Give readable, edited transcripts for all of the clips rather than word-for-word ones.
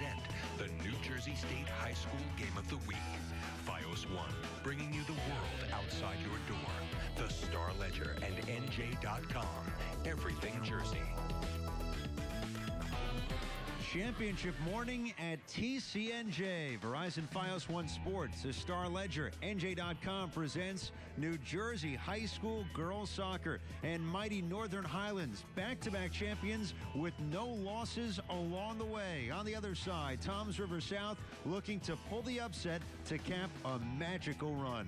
present the New Jersey State High School Game of the Week. FiOS 1, bringing you the world outside your door. The Star Ledger and NJ.com. Everything Jersey. Championship morning at TCNJ. Verizon FiOS 1 Sports, the Star Ledger, NJ.com presents New Jersey High School Girls Soccer and mighty Northern Highlands, back-to-back champions with no losses along the way. On the other side, Toms River South looking to pull the upset to cap a magical run.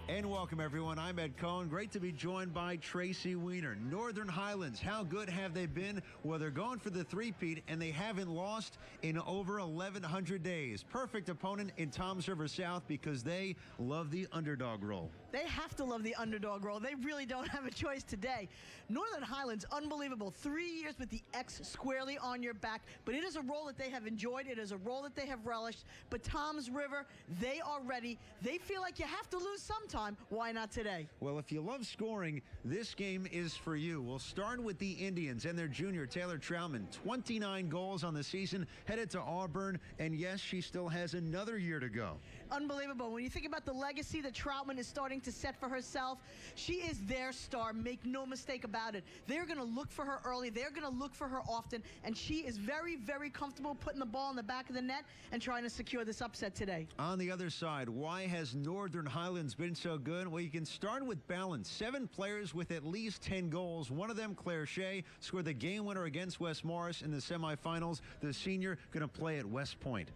And welcome, everyone. I'm Ed Cohen. Great to be joined by Tracy Weiner. Northern Highlands, how good have they been? Well, they're going for the three-peat, and they haven't lost in over 1,100 days. Perfect opponent in Toms River South because they love the underdog role. They have to love the underdog role. They really don't have a choice today. Northern Highlands, unbelievable. 3 years with the X squarely on your back, but it is a role that they have enjoyed. It is a role that they have relished. But Toms River, they are ready. They feel like you have to lose sometime. Why not today? Well, if you love scoring, this game is for you. We'll start with the Indians and their junior, Taylor Troutman. 29 goals on the season, headed to Auburn, and yes, she still has another year to go. Unbelievable. When you think about the legacy that Troutman is starting to set for herself, she is their star. Make no mistake about it. They're going to look for her early. They're going to look for her often, and she is very, very comfortable putting the ball in the back of the net and trying to secure this upset today. On the other side, why has Northern Highlands been so good? Well, you can start with balance. 7 players with at least 10 goals. One of them, Claire Shea, scored the game winner against West Morris in the semifinals. The senior going to play at West Point.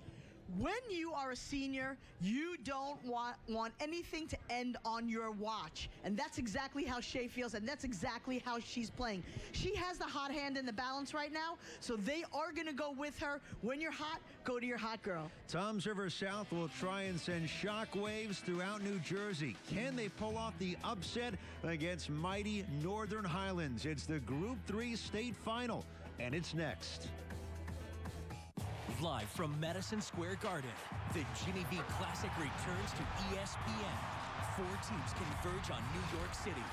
When you are a senior, you don't want anything to end on your watch. And that's exactly how Shea feels, and that's exactly how she's playing. She has the hot hand in the balance right now, so they are going to go with her. When you're hot, go to your hot girl. Toms River South will try and send shockwaves throughout New Jersey. Can they pull off the upset against mighty Northern Highlands? It's the Group 3 state final, and it's next. Live from Madison Square Garden, the Jimmy V Classic returns to ESPN. 4 teams converge on New York City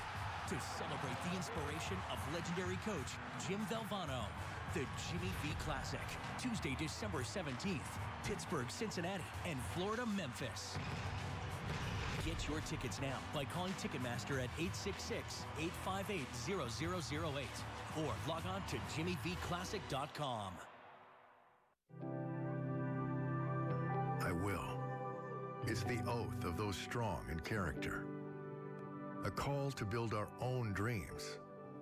to celebrate the inspiration of legendary coach Jim Valvano. The Jimmy V Classic, Tuesday, December 17th, Pittsburgh, Cincinnati, and Florida, Memphis. Get your tickets now by calling Ticketmaster at 866-858-0008 or log on to jimmyvclassic.com. I will. It's the oath of those strong in character. A call to build our own dreams,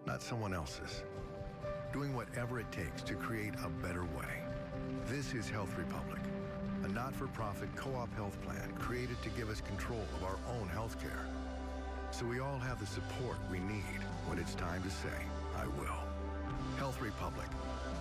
not someone else's. Doing whatever it takes to create a better way. This is Health Republic, a not-for-profit co-op health plan created to give us control of our own health care. So we all have the support we need when it's time to say, I will. Health Republic.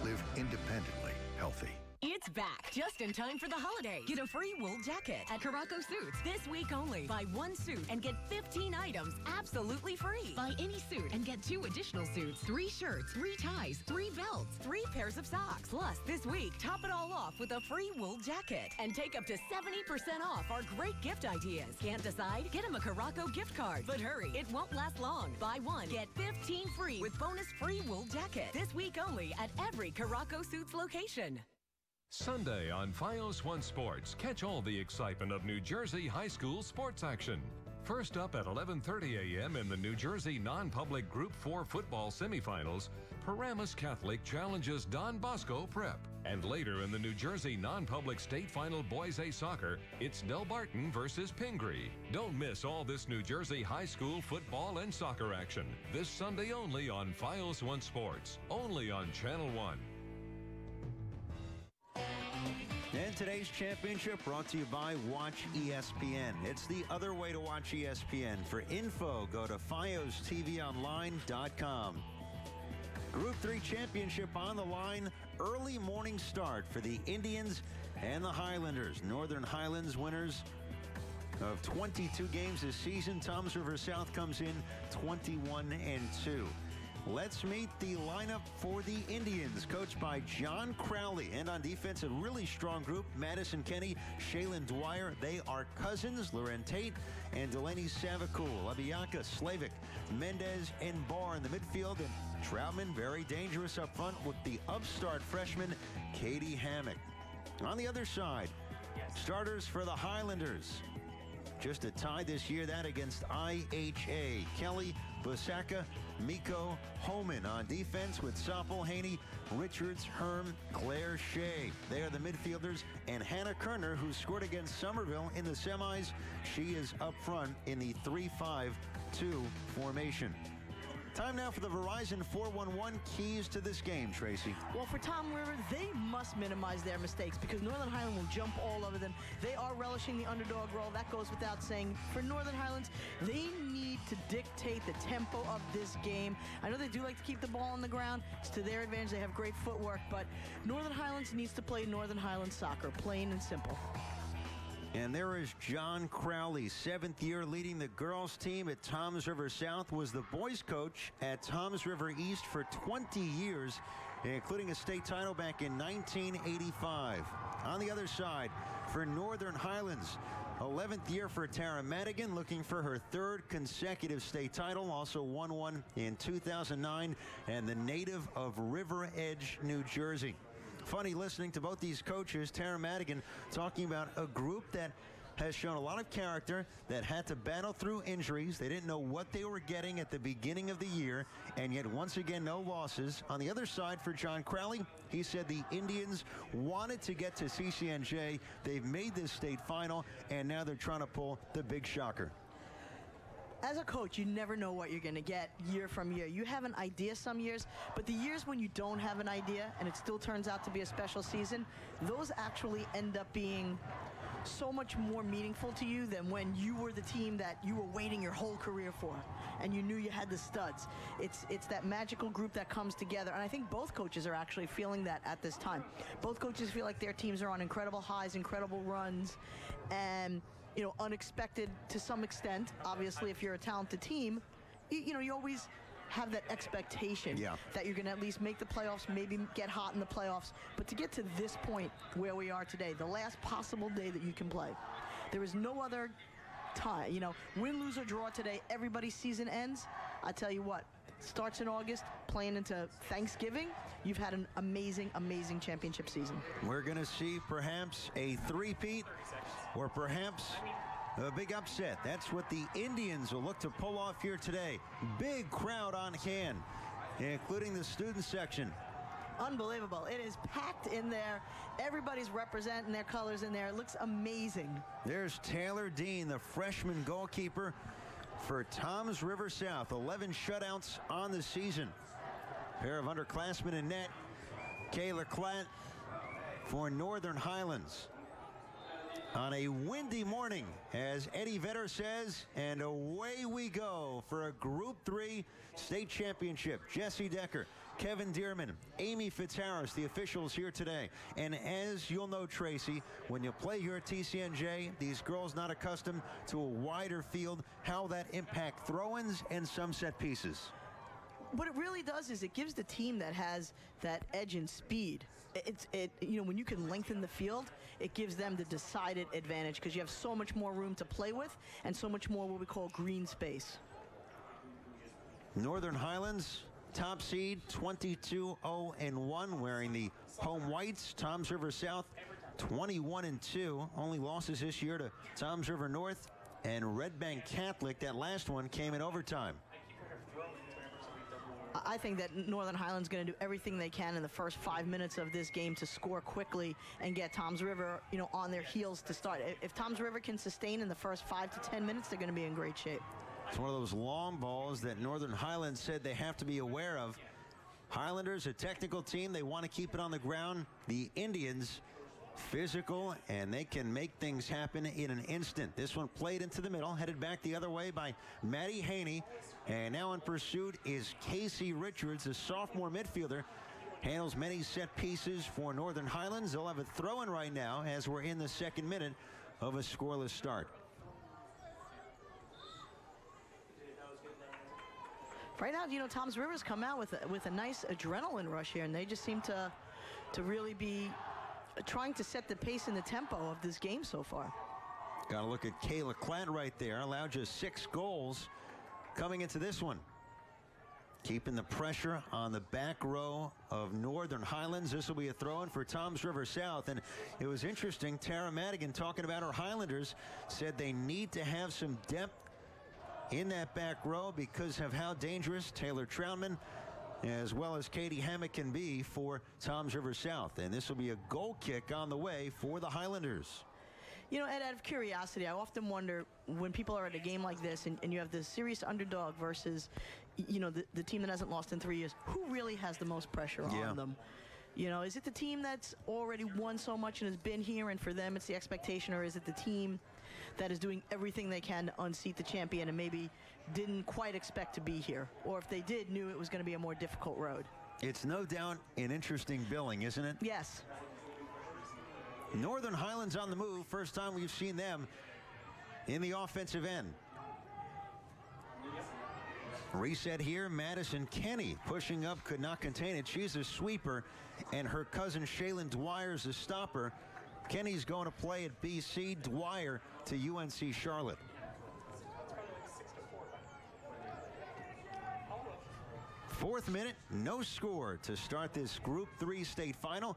Live independently healthy. It's back, just in time for the holidays. Get a free wool jacket at Caraco Suits this week only. Buy 1 suit and get 15 items absolutely free. Buy any suit and get 2 additional suits, 3 shirts, 3 ties, 3 belts, 3 pairs of socks. Plus, this week, top it all off with a free wool jacket. And take up to 70% off our great gift ideas. Can't decide? Get them a Caraco gift card. But hurry, it won't last long. Buy 1, get 15 free with bonus free wool jacket. This week only at every Caraco Suits location. Sunday on FiOS 1 Sports, catch all the excitement of New Jersey high school sports action. First up at 11:30 a.m. in the New Jersey non-public Group 4 football semifinals, Paramus Catholic challenges Don Bosco Prep. And later in the New Jersey non-public state final boys A soccer, it's Del Barton versus Pingree. Don't miss all this New Jersey high school football and soccer action. This Sunday only on FiOS 1 Sports, only on Channel 1. And today's championship brought to you by Watch ESPN. It's the other way to watch ESPN. For info, go to FiOSTVOnline.com. Group 3 championship on the line. Early morning start for the Indians and the Highlanders. Northern Highlands winners of 22 games this season. Toms River South comes in 21-2. Let's meet the lineup for the Indians, coached by John Crowley. And on defense, a really strong group. Madison Kenny, Shaylin Dwyer. They are cousins, Loren Tate and Delaney Savakul. Labianca, Slavik, Mendez, and Barr in the midfield. And Troutman, very dangerous up front with the upstart freshman, Katie Hammock. On the other side, starters for the Highlanders. Just a tie this year, that against IHA. Kelly, Busaka, Miko, Homan on defense with Soppel, Haney, Richards, Herm, Claire Shea. They are the midfielders. And Hannah Kerner, who scored against Somerville in the semis. She is up front in the 3-5-2 formation. Time now for the Verizon 411 keys to this game, Tracy. Well, for Tom River, they must minimize their mistakes because Northern Highland will jump all over them. They are relishing the underdog role. That goes without saying. For Northern Highlands, they need to dictate the tempo of this game. I know they do like to keep the ball on the ground. It's to their advantage. They have great footwork, but Northern Highlands needs to play Northern Highlands soccer, plain and simple. And there is John Crowley, 7th year leading the girls team at Toms River South, was the boys coach at Toms River East for 20 years, including a state title back in 1985. On the other side, for Northern Highlands, 11th year for Tara Madigan, looking for her 3rd consecutive state title, also won one in 2009, and the native of River Edge, New Jersey. Funny listening to both these coaches, Tara Madigan talking about a group that has shown a lot of character, that had to battle through injuries. They didn't know what they were getting at the beginning of the year, and yet once again, no losses. On the other side for John Crowley, he said the Indians wanted to get to CCNJ. They've made this state final, and now they're trying to pull the big shocker. As a coach, you never know what you're going to get year from year. You have an idea some years, but the years when you don't have an idea and it still turns out to be a special season, those actually end up being so much more meaningful to you than when you were the team that you were waiting your whole career for and you knew you had the studs. It's that magical group that comes together, and I think both coaches are actually feeling that at this time. Both coaches feel like their teams are on incredible highs, incredible runs, and you know, unexpected to some extent. Obviously, if you're a talented team, you always have that expectation that you're going to at least make the playoffs, maybe get hot in the playoffs. But to get to this point where we are today, the last possible day that you can play, there is no other time. You know, win, lose, or draw today, everybody's season ends. I tell you what, starts in August, playing into Thanksgiving. You've had an amazing, amazing championship season. We're going to see perhaps a three-peat or perhaps a big upset. That's what the Indians will look to pull off here today. Big crowd on hand, including the student section. Unbelievable. It is packed in there. Everybody's representing their colors in there. It looks amazing. There's Taylor Dean, the freshman goalkeeper for Toms River South. 11 shutouts on the season. Pair of underclassmen in net. Kayla Klatt for Northern Highlands. On a windy morning, as Eddie Vedder says, and away we go for a Group 3 state championship. Jesse Decker, Kevin Dearman, Amy Fitzharris, the officials here today. And as you'll know, Tracy, when you play here at TCNJ, these girls not accustomed to a wider field, how that impact throw-ins and some set pieces. What it really does is it gives the team that has that edge and speed. When you can lengthen the field, it gives them the decided advantage because you have so much more room to play with and so much more what we call green space. Northern Highlands, top seed, 22-0-1, wearing the home whites. Toms River South, 21-2. Only losses this year to Toms River North and Red Bank Catholic. That last one came in overtime. I think that Northern Highlands going to do everything they can in the first 5 minutes of this game to score quickly and get Toms River, on their heels to start. If Toms River can sustain in the first 5 to 10 minutes, they're going to be in great shape. It's one of those long balls that Northern Highlands said they have to be aware of. Highlanders, a technical team, they want to keep it on the ground. The Indians, physical, and they can make things happen in an instant. This one played into the middle, headed back the other way by Maddie Haney. And now in pursuit is Casey Richards, a sophomore midfielder. Handles many set pieces for Northern Highlands. They'll have a throw-in right now as we're in the second minute of a scoreless start. Right now, Toms River's come out with a nice adrenaline rush here, and they just seem to really be trying to set the pace and the tempo of this game so far. Got to look at Kayla Klatt right there. Allowed just 6 goals coming into this one. Keeping the pressure on the back row of Northern Highlands. This will be a throw-in for Toms River South. And it was interesting, Tara Madigan, talking about her Highlanders, said they need to have some depth in that back row because of how dangerous Taylor Troutman as well as Katie Hammock can be for Toms River South. And this will be a goal kick on the way for the Highlanders. You know, Ed, out of curiosity, I often wonder when people are at a game like this and you have the serious underdog versus, you know, the team that hasn't lost in 3 years, who really has the most pressure on them? You know, is it the team that's already won so much and has been here and for them it's the expectation, or is it the team that is doing everything they can to unseat the champion and maybe didn't quite expect to be here, or if they did, knew it was going to be a more difficult road? It's no doubt an interesting billing, isn't it? Yes. Northern Highlands on the move. First time we've seen them in the offensive end. Reset here. Madison Kenny pushing up, could not contain it. She's a sweeper, and her cousin Shaylin Dwyer's a stopper. Kenny's going to play at BC. Dwyer to UNC Charlotte. Fourth minute, no score to start this Group 3 state final.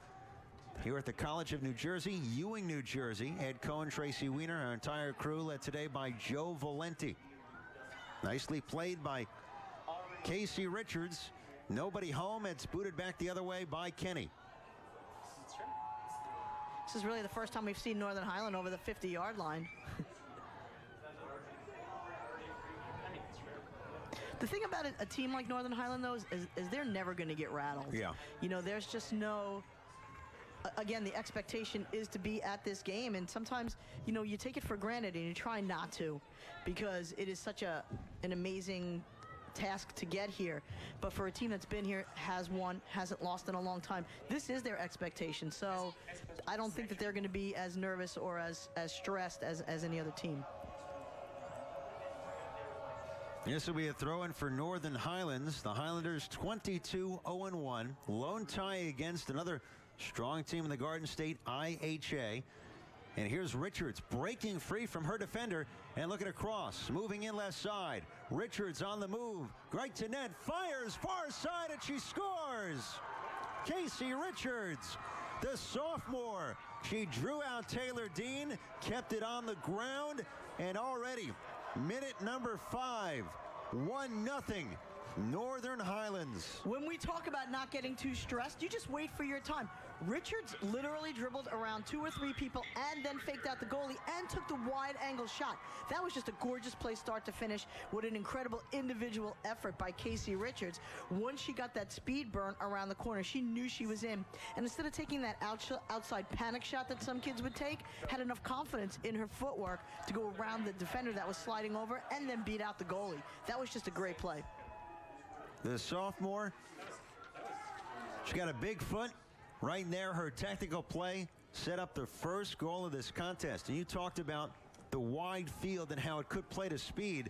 Here at the College of New Jersey, Ewing, New Jersey. Ed Cohen, Tracy Weiner, our entire crew led today by Joe Valenti. Nicely played by Casey Richards. Nobody home. It's booted back the other way by Kenny. This is really the first time we've seen Northern Highland over the 50-yard line. The thing about a team like Northern Highland, though, is they're never going to get rattled. Yeah. You know, there's just no... Again, the expectation is to be at this game, and sometimes, you know, you take it for granted and you try not to because it is such an amazing task to get here. But for a team that's been here, has won, hasn't lost in a long time, this is their expectation. So I don't think that they're going to be as nervous or as stressed as any other team. This will be a throw-in for Northern Highlands. The Highlanders 22-0-1. Lone tie against another strong team in the Garden State IHA. And here's Richards breaking free from her defender and looking across, moving in left side. Richards on the move, right to net, fires far side, and she scores. Casey Richards, the sophomore. She drew out Taylor Dean, kept it on the ground, and already minute number 5, 1-0. Northern Highlands. When we talk about not getting too stressed, you just wait for your time. Richards literally dribbled around 2 or 3 people and then faked out the goalie and took the wide angle shot. That was just a gorgeous play start to finish with an incredible individual effort by Casey Richards. Once she got that speed burn around the corner, she knew she was in. And instead of taking that outside panic shot that some kids would take, had enough confidence in her footwork to go around the defender that was sliding over and then beat out the goalie. That was just a great play. The sophomore, she got a big foot right there. Her tactical play set up the first goal of this contest. And you talked about the wide field and how it could play to speed.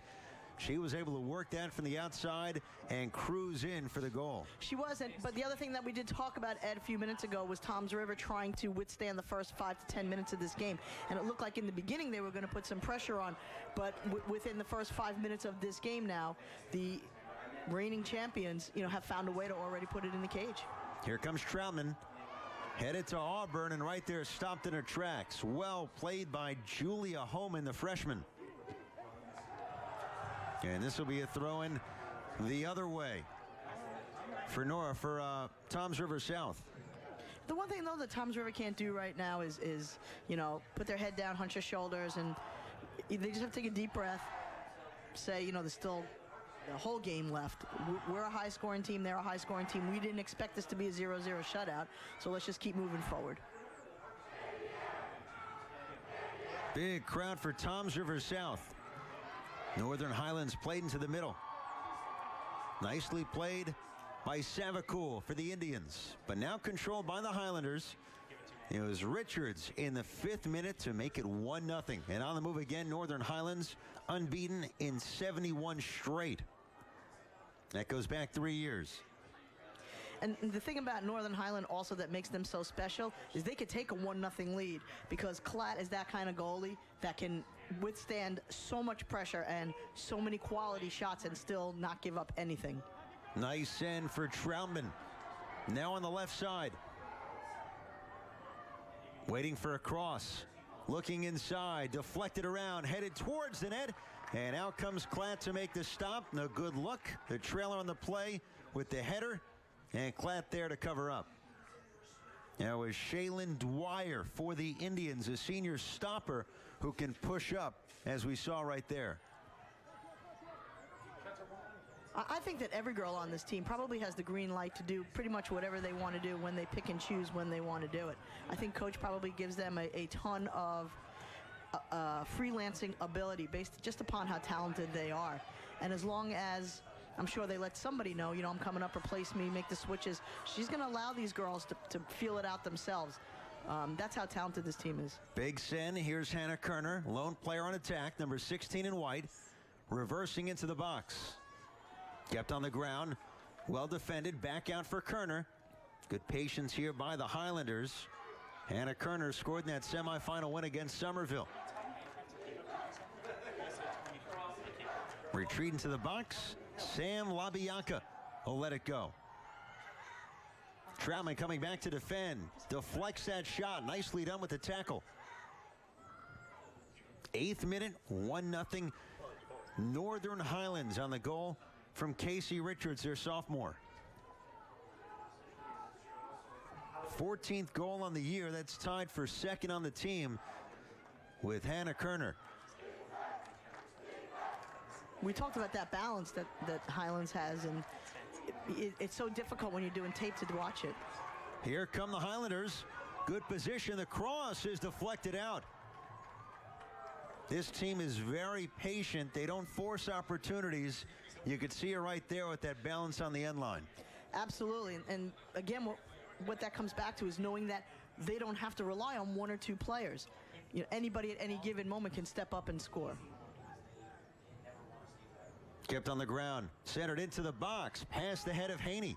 She was able to work that from the outside and cruise in for the goal. She wasn't, but the other thing that we did talk about, Ed, a few minutes ago was Toms River trying to withstand the first 5 to 10 minutes of this game. And it looked like in the beginning they were going to put some pressure on, but within the first 5 minutes of this game now, the reigning champions, you know, have found a way to already put it in the cage. Here comes Troutman, headed to Auburn, and right there stopped in her tracks. Well played by Julia Homan, the freshman. And this will be a throw-in the other way for Toms River South. The one thing, though, that Toms River can't do right now is you know, put their head down, hunch their shoulders, and they just have to take a deep breath, say, you know, there's still the whole game left. We're a high-scoring team. They're a high-scoring team. We didn't expect this to be a 0-0 shutout, so let's just keep moving forward. Big crowd for Toms River South. Northern Highlands played into the middle. Nicely played by Savacool for the Indians, but now controlled by the Highlanders. It was Richards in the 5th minute to make it 1-0. And on the move again, Northern Highlands unbeaten in 71 straight. That goes back 3 years. And the thing about Northern Highland also that makes them so special is they could take a 1-0 lead because Klatt is that kind of goalie that can withstand so much pressure and so many quality shots and still not give up anything. Nice send for Troutman. Now on the left side. Waiting for a cross. Looking inside. Deflected around. Headed towards the net. And out comes Klatt to make the stop. No good look. The trailer on the play with the header. And Klatt there to cover up. That was Shaylin Dwyer for the Indians, a senior stopper who can push up, as we saw right there. I think that every girl on this team probably has the green light to do pretty much whatever they want to do when they pick and choose when they want to do it. I think Coach probably gives them a ton of freelancing ability based just upon how talented they are. And as long as I'm sure they let somebody know, I'm coming up, replace me, make the switches, she's going to allow these girls to feel it out themselves. That's how talented this team is. Big send. Here's Hannah Kerner, lone player on attack, number 16 in white, reversing into the box. Kept on the ground, well defended, back out for Kerner. Good patience here by the Highlanders. Hannah Kerner scored in that semifinal win against Somerville. Retreat into the box. Sam LaBianca will let it go. Troutman coming back to defend. Deflects that shot. Nicely done with the tackle. 8th minute, 1-0. Northern Highlands on the goal from Casey Richards, their sophomore. 14th goal on the year. That's tied for second on the team with Hannah Kerner. We talked about that balance that Highlands has, and it's so difficult when you're doing tape to watch it. Here come the Highlanders. Good position. The cross is deflected out. This team is very patient. They don't force opportunities. You could see it right there with that balance on the end line. Absolutely. And again, what that comes back to is knowing that they don't have to rely on one or two players. Anybody at any given moment can step up and score. Kept on the ground, centered into the box, past the head of Haney.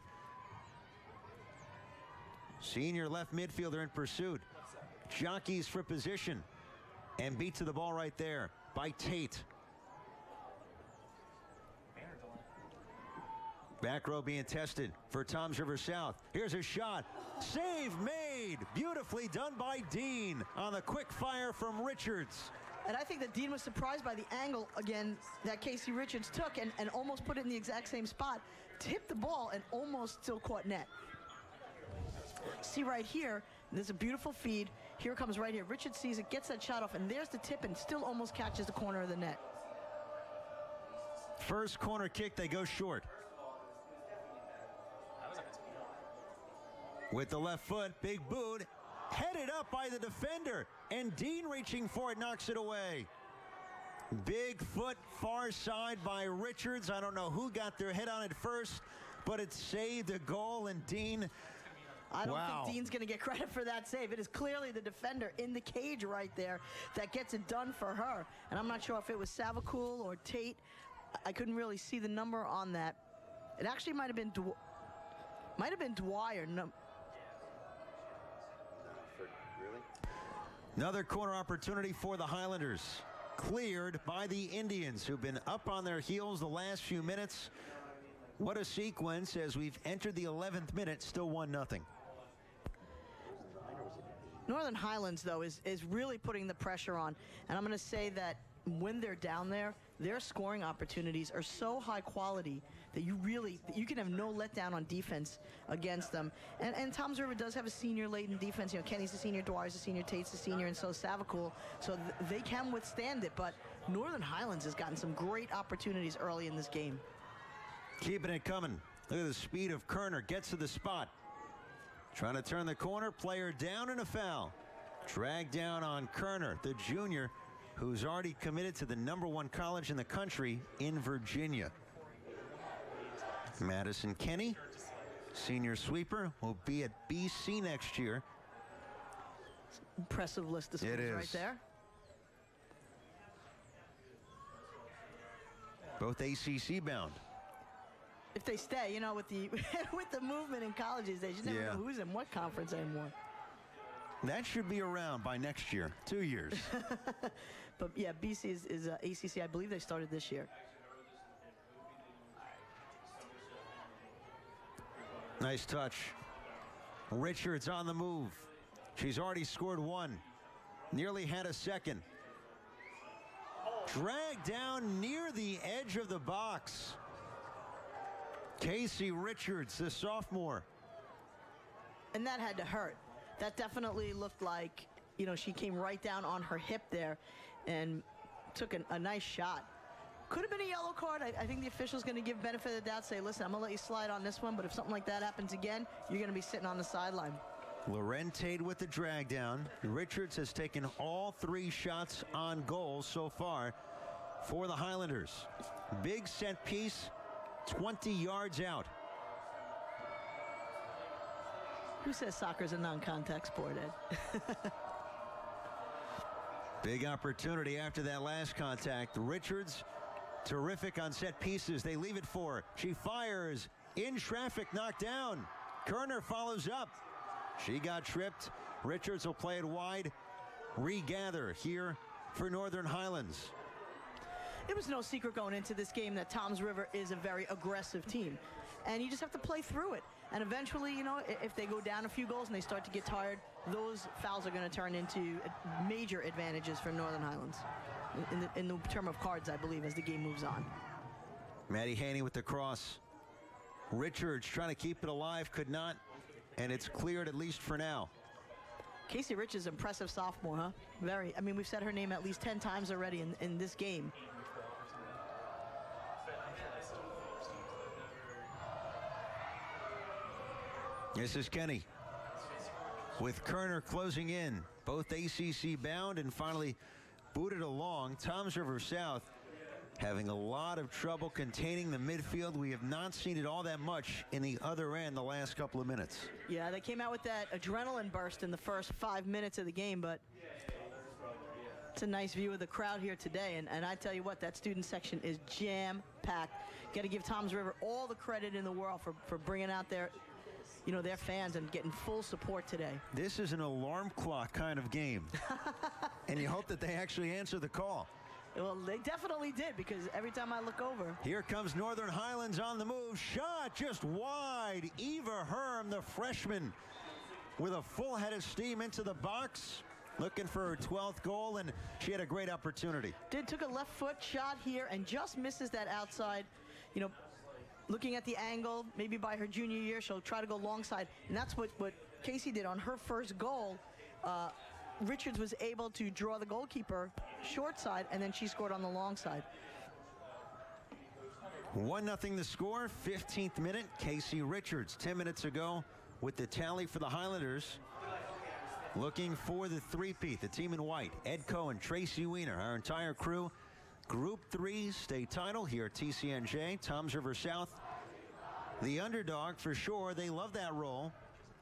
Senior left midfielder in pursuit. Jockeys for position. And beat to the ball right there by Tate. Back row being tested for Toms River South. Here's a shot. Save made. Beautifully done by Dean on the quick fire from Richards. And I think that Dean was surprised by the angle, again, that Casey Richards took and almost put it in the exact same spot. Tipped the ball and almost still caught net. See right here, there's a beautiful feed. Here it comes right here. Richards sees it, gets that shot off, and there's the tip and still almost catches the corner of the net. First corner kick, they go short. With the left foot, big boot, headed up by the defender, and Dean reaching for it, knocks it away. Big foot, far side by Richards. I don't know who got their head on it first, but it saved a goal, and Dean... I don't think Dean's going to get credit for that save. It is clearly the defender in the cage right there that gets it done for her. And I'm not sure if it was Savakul or Tate. I couldn't really see the number on that. It actually might have been Dwyer. No. Another corner opportunity for the Highlanders. Cleared by the Indians, who've been up on their heels the last few minutes. What a sequence as we've entered the 11th minute, still 1-0. Northern Highlands, though, is really putting the pressure on. And I'm going to say that when they're down there, their scoring opportunities are so high quality that you can have no letdown on defense against them. And Toms River does have a senior laden defense. Kenny's a senior, Dwyer's a senior, Tate's a senior, and so Savakul. So they can withstand it. But Northern Highlands has gotten some great opportunities early in this game. Keeping it coming. Look at the speed of Kerner. Gets to the spot. Trying to turn the corner. Player down and a foul. Dragged down on Kerner, the junior, who's already committed to the #1 college in the country in Virginia. Madison Kenny, senior sweeper, will be at BC next year. Impressive list of schools right there. Both ACC bound. If they stay, with the with the movement in colleges, they should never know who's in what conference anymore. That should be around by next year, 2 years. But yeah, BC is ACC. I believe they started this year. Nice touch. Richards on the move. She's already scored one. Nearly had a second. Dragged down near the edge of the box. Casey Richards, the sophomore. And that had to hurt. That definitely looked like, she came right down on her hip there and took a nice shot. Could have been a yellow card. I think the official's going to give benefit of the doubt, say, listen, I'm going to let you slide on this one, but if something like that happens again, you're going to be sitting on the sideline. Lorente with the drag down. Richards has taken all 3 shots on goal so far for the Highlanders. Big set piece, 20 yards out. Who says soccer's a non-contact sport, Ed? Big opportunity after that last contact. Richards, terrific on set pieces. They leave it for her. She fires. In traffic, knocked down. Kerner follows up. She got tripped. Richards will play it wide. Regather here for Northern Highlands. It was no secret going into this game that Toms River is a very aggressive team. And you just have to play through it. And eventually, if they go down a few goals and they start to get tired, those fouls are going to turn into major advantages for Northern Highlands. In the term of cards, I believe, as the game moves on. Maddie Haney with the cross. Richards trying to keep it alive, could not. And it's cleared at least for now. Casey Richards, impressive sophomore, huh? Very. I mean, we've said her name at least 10 times already in this game. This is Kenny with Kerner closing in. Both ACC bound and finally booted along. Toms River South having a lot of trouble containing the midfield. We have not seen it all that much in the other end the last couple of minutes. Yeah, they came out with that adrenaline burst in the first 5 minutes of the game, but it's a nice view of the crowd here today. And I tell you what, that student section is jam-packed. Got to give Toms River all the credit in the world for bringing out their fans and getting full support today. This is an alarm clock kind of game. And you hope that they actually answer the call. Well, they definitely did, because every time I look over. Here comes Northern Highlands on the move. Shot just wide. Eva Herm, the freshman, with a full head of steam into the box. Looking for her 12th goal, and she had a great opportunity. Took a left foot shot here and just misses that outside. Looking at the angle, maybe by her junior year, she'll try to go long side. And that's what Casey did on her first goal. Richards was able to draw the goalkeeper short side, and then she scored on the long side. 1-0 the score, 15th minute. Casey Richards, 10 minutes ago, with the tally for the Highlanders. Looking for the three-peat, the team in white. Ed Cohen, Tracy Wiener, our entire crew. Group 3 state title here at TCNJ. Toms River South, the underdog for sure. They love that role.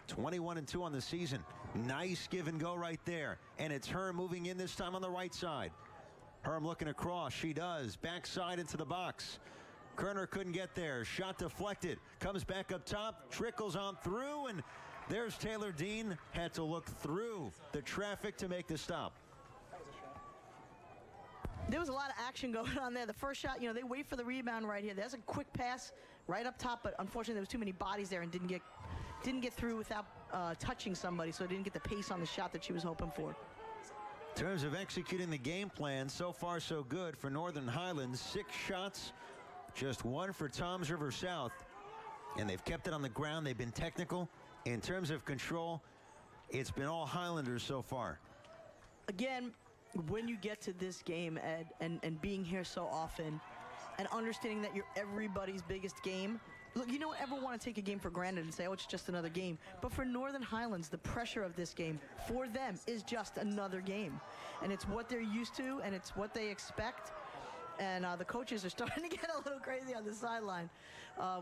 21-2 on the season. Nice give and go right there. And it's Herm moving in this time on the right side. Herm looking across. She does. Backside into the box. Kerner couldn't get there. Shot deflected. Comes back up top. Trickles on through. And there's Taylor Dean. Had to look through the traffic to make the stop. There was a lot of action going on there. The first shot, they wait for the rebound right here. There's a quick pass right up top, but unfortunately there was too many bodies there and didn't get through without touching somebody, so didn't get the pace on the shot that she was hoping for. In terms of executing the game plan, so far so good for Northern Highlands. 6 shots, just 1 for Toms River South, and they've kept it on the ground. They've been technical. In terms of control, it's been all Highlanders so far. Again, when you get to this game, Ed, and being here so often and understanding that you're everybody's biggest game, look, you don't ever want to take a game for granted and say, oh, it's just another game. But for Northern Highlands, the pressure of this game for them is just another game. And it's what they're used to, and it's what they expect. And the coaches are starting to get a little crazy on the sideline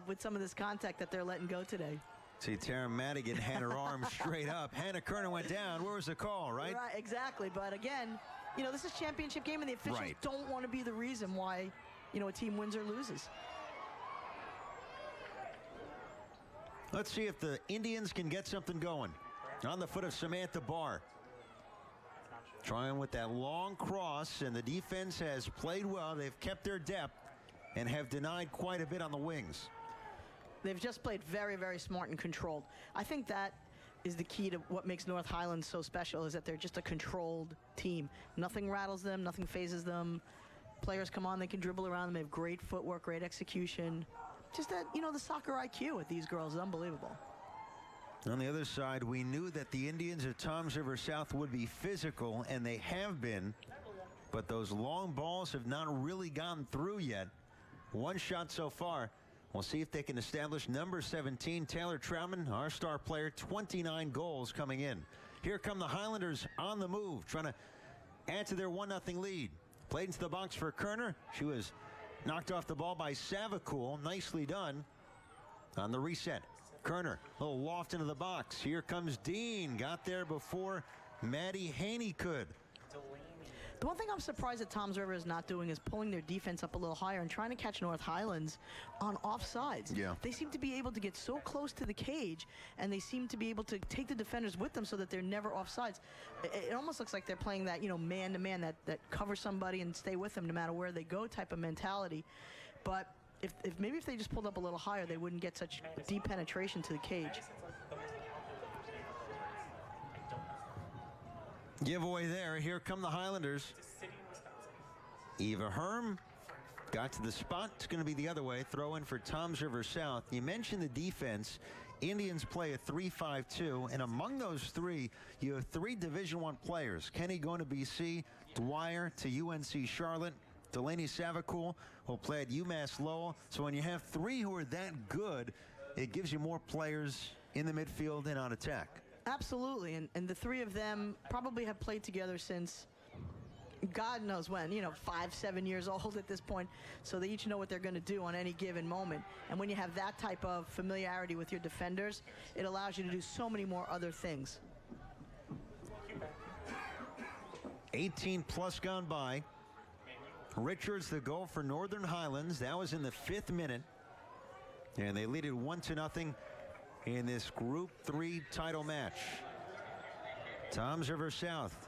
with some of this contact that they're letting go today. See, Tara Madigan had her arm straight up. Hannah Kerner went down. Where was the call, right? Right, exactly. But again, this is a championship game, and the officials don't want to be the reason why, a team wins or loses. Let's see if the Indians can get something going. On the foot of Samantha Barr. Trying with that long cross, and the defense has played well. They've kept their depth and have denied quite a bit on the wings. They've just played very, very smart and controlled. I think that is the key to what makes North Highlands so special, is that they're just a controlled team. Nothing rattles them, nothing phases them. Players come on, they can dribble around them. They have great footwork, great execution. Just that, the soccer IQ with these girls is unbelievable. On the other side, we knew that the Indians of Toms River South would be physical, and they have been, but those long balls have not really gotten through yet. One shot so far. We'll see if they can establish number 17, Taylor Troutman, our star player, 29 goals coming in. Here come the Highlanders on the move, trying to add to their 1-0 lead. Played into the box for Kerner. She was knocked off the ball by Savacool. Nicely done on the reset. Kerner, a little loft into the box. Here comes Dean. Got there before Maddie Haney could. The one thing I'm surprised that Toms River is not doing is pulling their defense up a little higher and trying to catch North Highlands on offsides. Yeah. They seem to be able to get so close to the cage, and they seem to be able to take the defenders with them so that they're never offsides. It almost looks like they're playing that, man-to-man, that cover somebody and stay with them no matter where they go type of mentality. But if maybe if they just pulled up a little higher, they wouldn't get such deep penetration to the cage. Giveaway there. Here come the Highlanders. Eva Herm got to the spot. It's going to be the other way. Throw in for Toms River South. You mentioned the defense. Indians play a 3-5-2, and among those three, you have 3 Division I players. Kenny going to BC, Dwyer to UNC Charlotte, Delaney Savacool will play at UMass Lowell. So when you have 3 who are that good, it gives you more players in the midfield and on attack. Absolutely, and the 3 of them probably have played together since God knows when, 5-7 years old at this point, so they each know what they're going to do on any given moment. And when you have that type of familiarity with your defenders, it allows you to do so many more other things. 18 plus gone by. Richards the goal for Northern Highlands. That was in the 5th minute, and they lead it 1-0 in this Group 3 title match. Toms River South.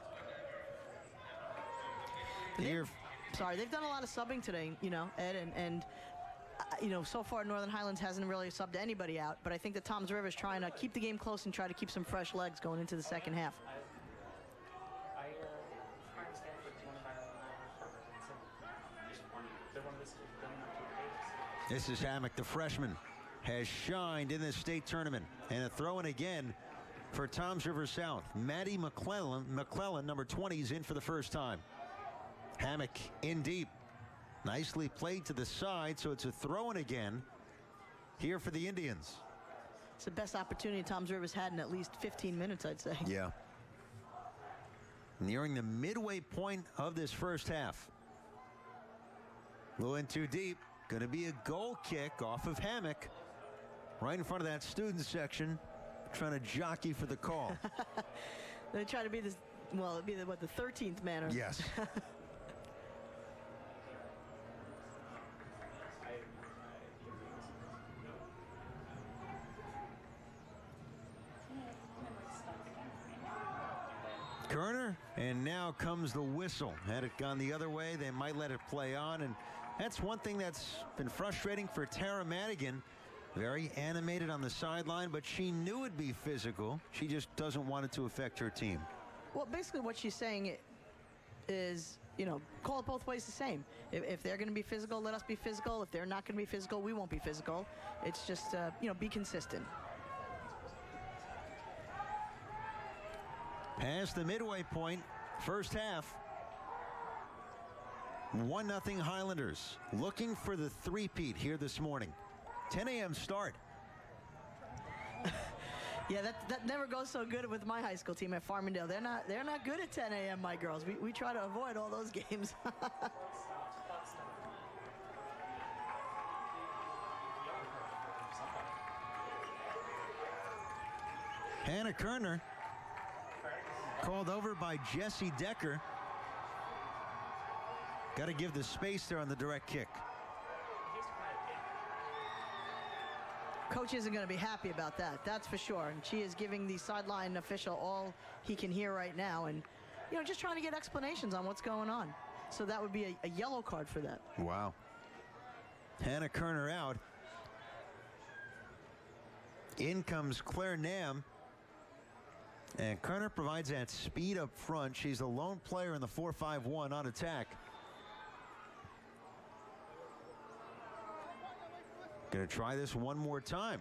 They've done a lot of subbing today, Ed, and so far Northern Highlands hasn't really subbed anybody out, but I think that Toms River is trying to keep the game close and try to keep some fresh legs going into the second half. This is Hammock, the freshman, has shined in this state tournament. And a throw-in again for Toms River South. Maddie McClellan, number 20, is in for the first time. Hammock in deep. Nicely played to the side, so it's a throw-in again here for the Indians. It's the best opportunity Toms River's had in at least 15 minutes, I'd say. Yeah. Nearing the midway point of this first half. A little in too deep. Going to be a goal kick off of Hammock. Right in front of that student section. Trying to jockey for the call. They try to be this, it'd be the 13th man. Yes. Kerner, and now comes the whistle. Had it gone the other way, they might let it play on, and that's one thing that's been frustrating for Tara Madigan. Very animated on the sideline, but she knew it'd be physical. She just doesn't want it to affect her team. Well, basically what she's saying is, call it both ways the same. If they're going to be physical, let us be physical. If they're not going to be physical, we won't be physical. It's just, be consistent. Past the midway point, first half. 1-0 Highlanders. Looking for the three-peat here this morning. 10 a.m. start. Yeah, that never goes so good with my high school team at Farmingdale. They're not good at 10 a.m., my girls. We try to avoid all those games. Hannah Kerner called over by Jesse Decker. Got to give the space there on the direct kick. Coach isn't going to be happy about that, that's for sure. And she is giving the sideline official all he can hear right now, and just trying to get explanations on what's going on. So that would be a yellow card for that. Wow. Hannah Kerner out. In comes Claire Nam. And Kerner provides that speed up front. She's the lone player in the 4-5-1 on attack. Going to try this one more time.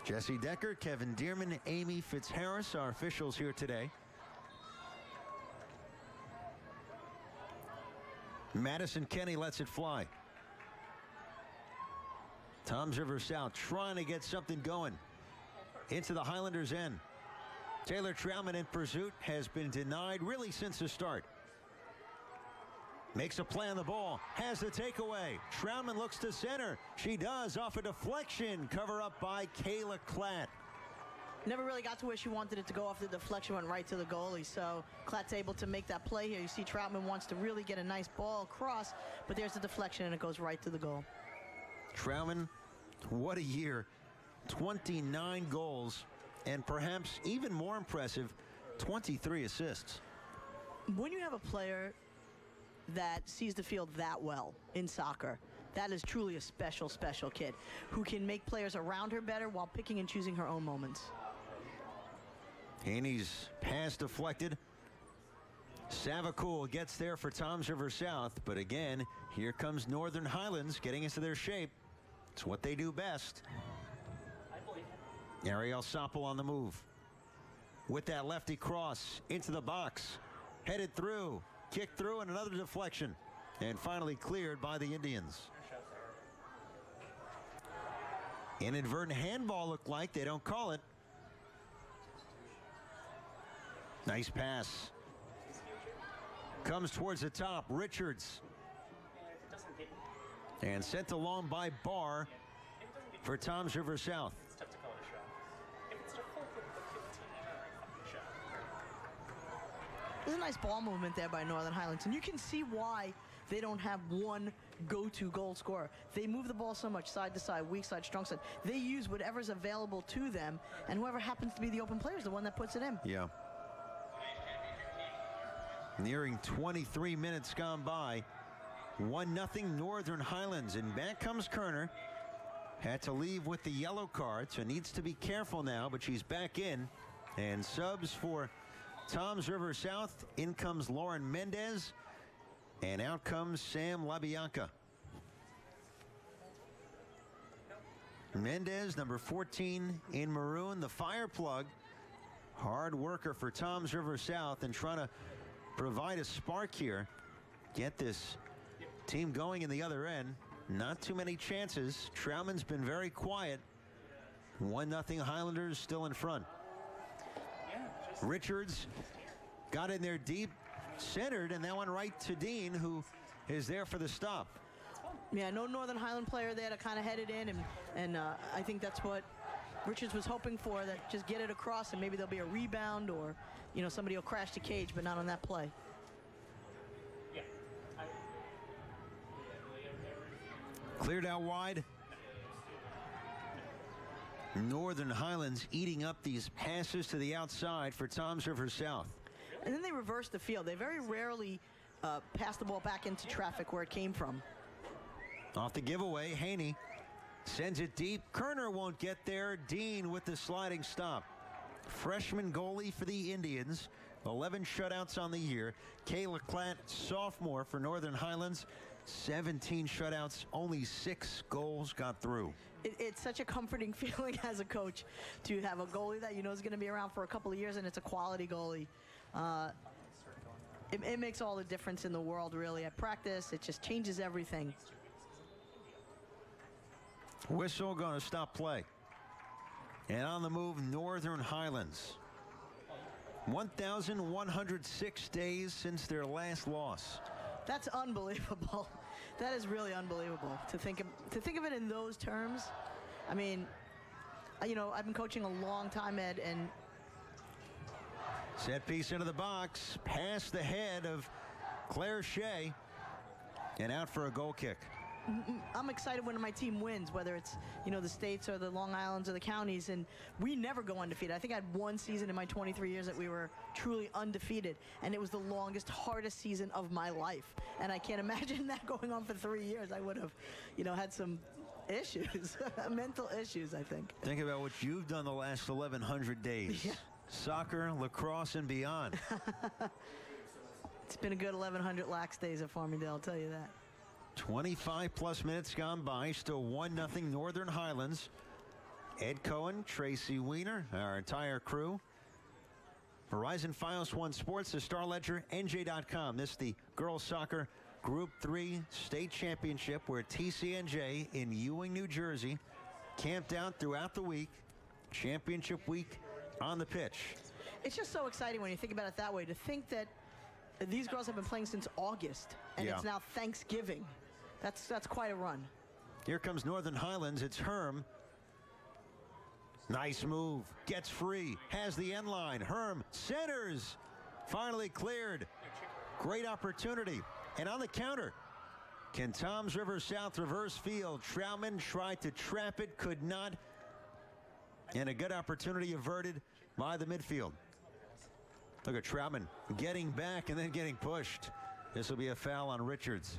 Jesse Decker, Kevin Dearman, Amy Fitzharris, our officials here today. Madison Kenny lets it fly. Toms River South trying to get something going into the Highlanders' end. Taylor Troutman in pursuit has been denied really since the start. Makes a play on the ball, has the takeaway. Troutman looks to center. She does, off a deflection. Cover up by Kayla Klatt. Never really got to where she wanted it to go. Off the deflection, went right to the goalie. So Klatt's able to make that play here. You see Troutman wants to really get a nice ball across, but there's the deflection and it goes right to the goal. Troutman, what a year. 29 goals, and perhaps even more impressive, 23 assists. When you have a player that sees the field that well in soccer, that is truly a special, special kid who can make players around her better while picking and choosing her own moments. Haney's pass deflected. Savakul gets there for Toms River South, but again, here comes Northern Highlands getting into their shape. It's what they do best. Ariel Soppel on the move. With that lefty cross into the box. Headed through. Kicked through and another deflection. And finally cleared by the Indians. Inadvertent handball looked like. They don't call it. Nice pass. Comes towards the top. Richards. And sent along by Barr for Toms River South. There's a nice ball movement there by Northern Highlands, and you can see why they don't have one go-to goal scorer. They move the ball so much side to side, weak side, strong side. They use whatever's available to them, and whoever happens to be the open player is the one that puts it in. Yeah. Nearing 23 minutes gone by. 1-0 Northern Highlands, and back comes Kerner. Had to leave with the yellow card, so needs to be careful now, but she's back in. And subs for Toms River South. In comes Lauren Mendez, and out comes Sam LaBianca. Mendez, number 14 in maroon, the fire plug. Hard worker for Toms River South and trying to provide a spark here. Get this team going in the other end. Not too many chances. Troutman's been very quiet. 1-0 Highlanders still in front. Richards got in there deep, centered, and that went right to Dean, who is there for the stop. Yeah, no Northern Highland player there to kind of head it in, and I think that's what Richards was hoping for, that just get it across and maybe there'll be a rebound or, you know, somebody will crash the cage, but not on that play. Cleared out wide. Northern Highlands eating up these passes to the outside for Toms River South. And then they reverse the field. They very rarely pass the ball back into traffic where it came from. Off the giveaway, Haney sends it deep. Kerner won't get there. Dean with the sliding stop. Freshman goalie for the Indians. 11 shutouts on the year. Kayla Klatt, sophomore for Northern Highlands. 17 shutouts, only 6 goals got through. It's such a comforting feeling as a coach to have a goalie that you know is going to be around for a couple of years, and it's a quality goalie. It makes all the difference in the world, really. At practice, it just changes everything. Whistle going to stop play. And on the move, Northern Highlands. 1,106 days since their last loss. That's unbelievable. That is really unbelievable to think of it in those terms. I mean, you know, I've been coaching a long time, Ed, and set piece into the box, past the head of Claire Shea, and out for a goal kick. I'm excited when my team wins, whether it's, you know, the states or the Long Islands or the counties, and we never go undefeated. I think I had one season in my 23 years that we were truly undefeated, and it was the longest, hardest season of my life. And I can't imagine that going on for 3 years. I would have, you know, had some issues, mental issues, I think. Think about what you've done the last 1,100 days. Yeah. Soccer, lacrosse, and beyond. It's been a good 1,100 lax days at Farmingdale, I'll tell you that. 25-plus minutes gone by. Still 1-0 Northern Highlands. Ed Cohen, Tracy Weiner, our entire crew. Verizon Fios One Sports, the Star Ledger, NJ.com. This is the girls soccer Group 3 state championship where TCNJ in Ewing, New Jersey camped out throughout the week. Championship week on the pitch. It's just so exciting when you think about it that way, to think that these girls have been playing since August, and it's now Thanksgiving. That's quite a run. Here comes Northern Highlands. It's Herm. Nice move. Gets free. Has the end line. Herm centers. Finally cleared. Great opportunity. And on the counter, can Toms River South reverse field? Troutman tried to trap it, could not. And a good opportunity averted by the midfield. Look at Troutman getting back and then getting pushed. This will be a foul on Richards.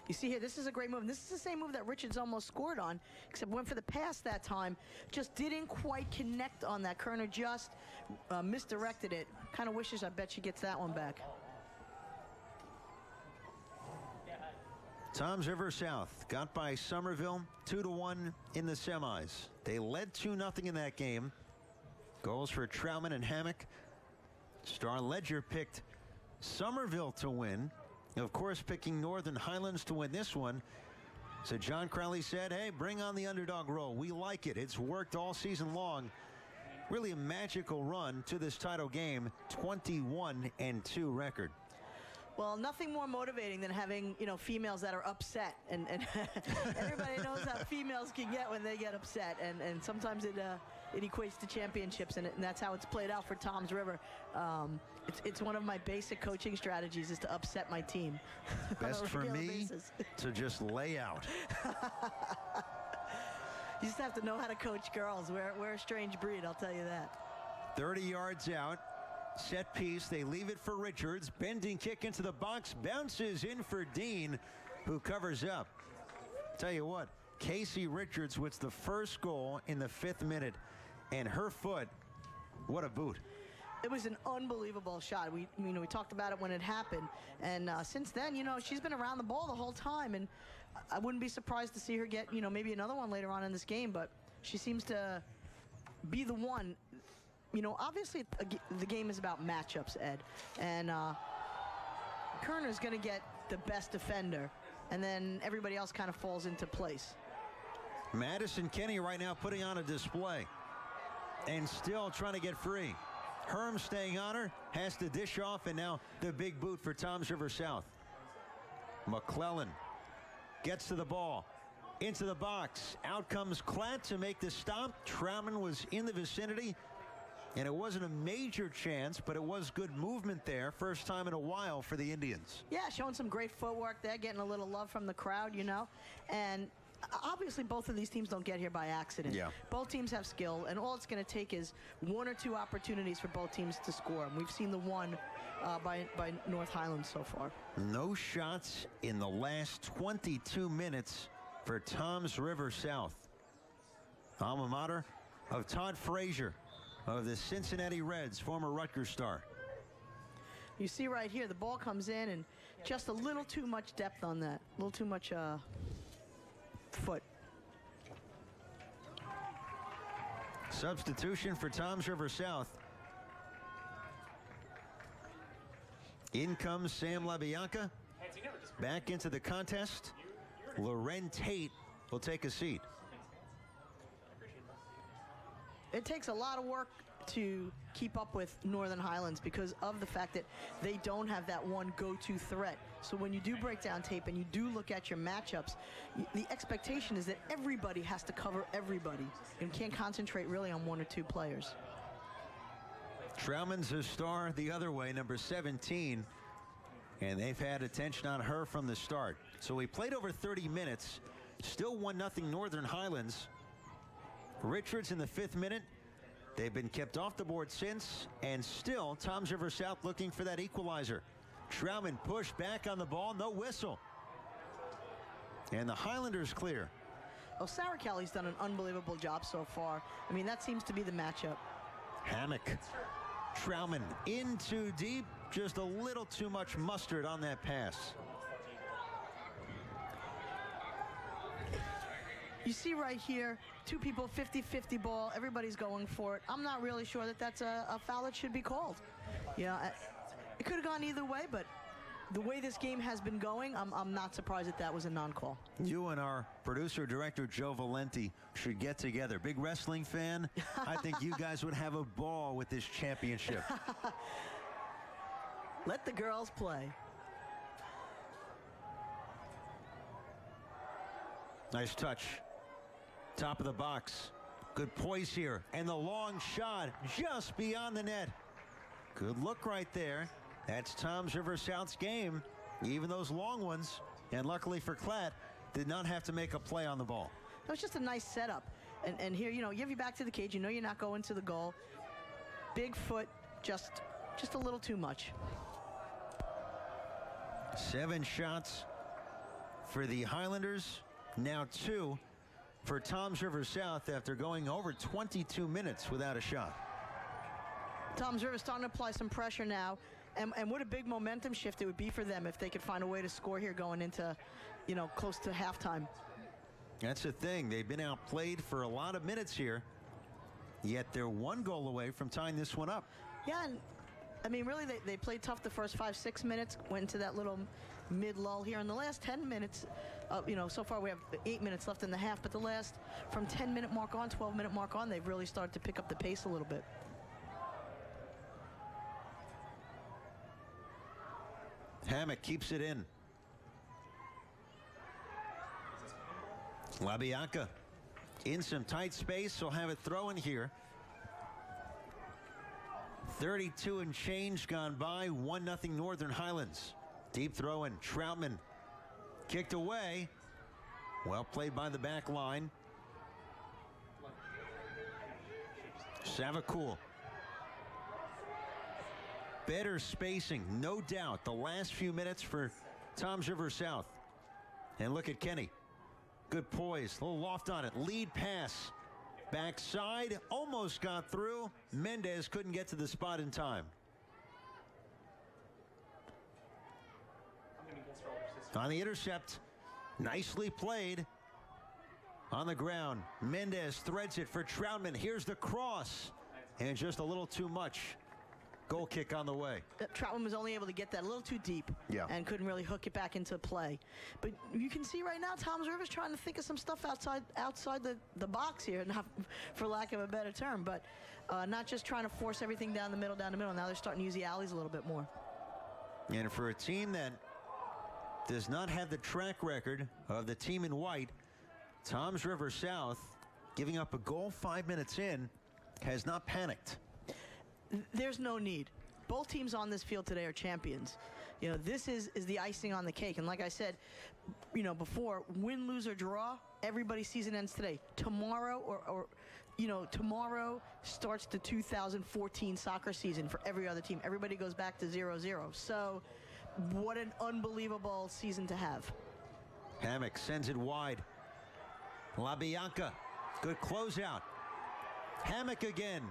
You see here, this is a great move. And this is the same move that Richards almost scored on, except went for the pass that time. Just didn't quite connect on that. Kerner just misdirected it. Kind of wishes, I bet she gets that one back. Toms River South got by Somerville 2-1 in the semis. They led 2-0 in that game. Goals for Troutman and Hammock. Star Ledger picked Somerville to win. Of course, picking Northern Highlands to win this one. So John Crowley said, hey, bring on the underdog role. We like it. It's worked all season long. Really a magical run to this title game. 21-2 record. Well, nothing more motivating than having, females that are upset. And everybody knows how females can get when they get upset. And sometimes it equates to championships, and that's how it's played out for Toms River. It's one of my basic coaching strategies is to upset my team. Best for me to just lay out. You just have to know how to coach girls. We're a strange breed, I'll tell you that. 30 yards out. Set piece. They leave it for Richards. Bending kick into the box. Bounces in for Dean, who covers up. Tell you what, Casey Richards with the first goal in the 5th minute. And her foot, what a boot. It was an unbelievable shot. We talked about it when it happened. And since then, she's been around the ball the whole time. And I wouldn't be surprised to see her get, maybe another one later on in this game. But she seems to be the one. Obviously the game is about matchups, Ed. And Kerner's going to get the best defender. And then everybody else kind of falls into place. Madison Kenny right now putting on a display. And still trying to get free. Herm staying on her. Has to dish off. And now the big boot for Toms River South. McClellan gets to the ball. Into the box. Out comes Klatt to make the stop. Troutman was in the vicinity. And it wasn't a major chance, but it was good movement there. First time in a while for the Indians. Yeah, showing some great footwork there, getting a little love from the crowd, And obviously both of these teams don't get here by accident. Yeah. Both teams have skill, and all it's going to take is 1 or 2 opportunities for both teams to score. And we've seen the one by North Highlands so far. No shots in the last 22 minutes for Toms River South. Alma mater of Todd Frazier of the Cincinnati Reds, former Rutgers star. You see right here, the ball comes in and just a little too much depth on that. A little too much foot. Substitution for Toms River South. In comes Sam LaBianca. Back into the contest. Loren Tate will take a seat. It takes a lot of work to keep up with Northern Highlands because of the fact that they don't have that one go-to threat. So when you do break down tape and you do look at your matchups, the expectation is that everybody has to cover everybody and can't concentrate really on 1 or 2 players. Troutman's a star the other way, number 17, and they've had attention on her from the start. So we played over 30 minutes, still 1-0 Northern Highlands. Richards in the 5th minute. They've been kept off the board since, and still Toms River South looking for that equalizer. Troutman pushed back on the ball, no whistle. And the Highlanders clear. Oh, Sarah Kelly's done an unbelievable job so far. I mean, that seems to be the matchup. Hammock. Trauman in too deep. Just a little too much mustard on that pass. You see right here, two people, 50-50 ball. Everybody's going for it. I'm not really sure that that's a foul that should be called. You know, it could have gone either way, but the way this game has been going, I'm not surprised that that was a non-call. You and our producer-director, Joe Valenti, should get together. Big wrestling fan. I think you guys would have a ball with this championship. Let the girls play. Nice touch. Top of the box. Good poise here. And the long shot just beyond the net. Good look right there. That's Toms River South's game. Even those long ones. And luckily for Klatt, did not have to make a play on the ball. That was just a nice setup. And here, you know, you have your back to the cage. You know you're not going to the goal. Big foot, just a little too much. 7 shots for the Highlanders. Now 2 for Toms River South after going over 22 minutes without a shot. Toms River starting to apply some pressure now. And what a big momentum shift it would be for them if they could find a way to score here going into, you know, close to halftime. That's the thing. They've been outplayed for a lot of minutes here, yet they're 1 goal away from tying this one up. Yeah, and I mean, really, they played tough the first 5-6 minutes, went into that little mid-lull here. In the last 10 minutes, you know, so far we have 8 minutes left in the half, but the last, from 10-minute mark on, 12-minute mark on, they've really started to pick up the pace a little bit. Hammock keeps it in. LaBianca in some tight space, so have it thrown here. 32 and change gone by. 1-0 Northern Highlands. Deep throw in. Troutman kicked away. Well played by the back line. Savakul. Better spacing, no doubt. The last few minutes for Toms River South. And look at Kenny. Good poise, a little loft on it. Lead pass. Backside, almost got through. Mendez couldn't get to the spot in time. On the intercept, nicely played. On the ground, Mendez threads it for Troutman. Here's the cross. And just a little too much. Goal kick on the way. Troutman was only able to get that a little too deep and couldn't really hook it back into play. But you can see right now Toms River's trying to think of some stuff outside the box here, not for lack of a better term, but not just trying to force everything down the middle. Now they're starting to use the alleys a little bit more. And for a team that does not have the track record of the team in white, Toms River South, giving up a goal 5 minutes in, has not panicked. There's no need. Both teams on this field today are champions. You know, this is the icing on the cake. And like I said, you know, before, win, lose, or draw, everybody's season ends today. Tomorrow tomorrow starts the 2014 soccer season for every other team. Everybody goes back to 0-0. So what an unbelievable season to have. Hammock sends it wide. LaBianca, good closeout. Hammock again.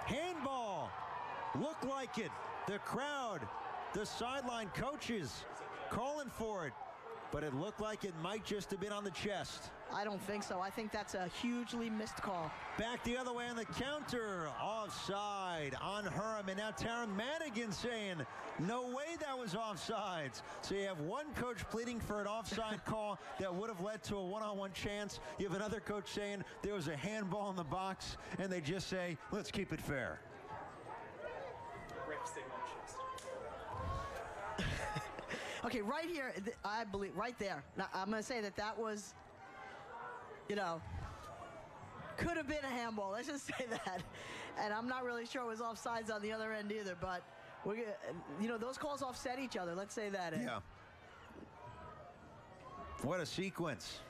Handball. Looked like it. The crowd, the sideline coaches calling for it. But it looked like it might just have been on the chest. I don't think so. I think that's a hugely missed call. Back the other way on the counter. Offside on Herm. And now Taryn Madigan saying, no way that was offsides. So you have one coach pleading for an offside call that would have led to a one-on-one chance. You have another coach saying there was a handball in the box. And they just say, let's keep it fair. Okay, right here, I believe, right there. Now, I'm going to say that was, you know, could have been a handball. Let's just say that. And I'm not really sure it was offsides on the other end either, but, you know, those calls offset each other. Let's say that. Yeah. What a sequence.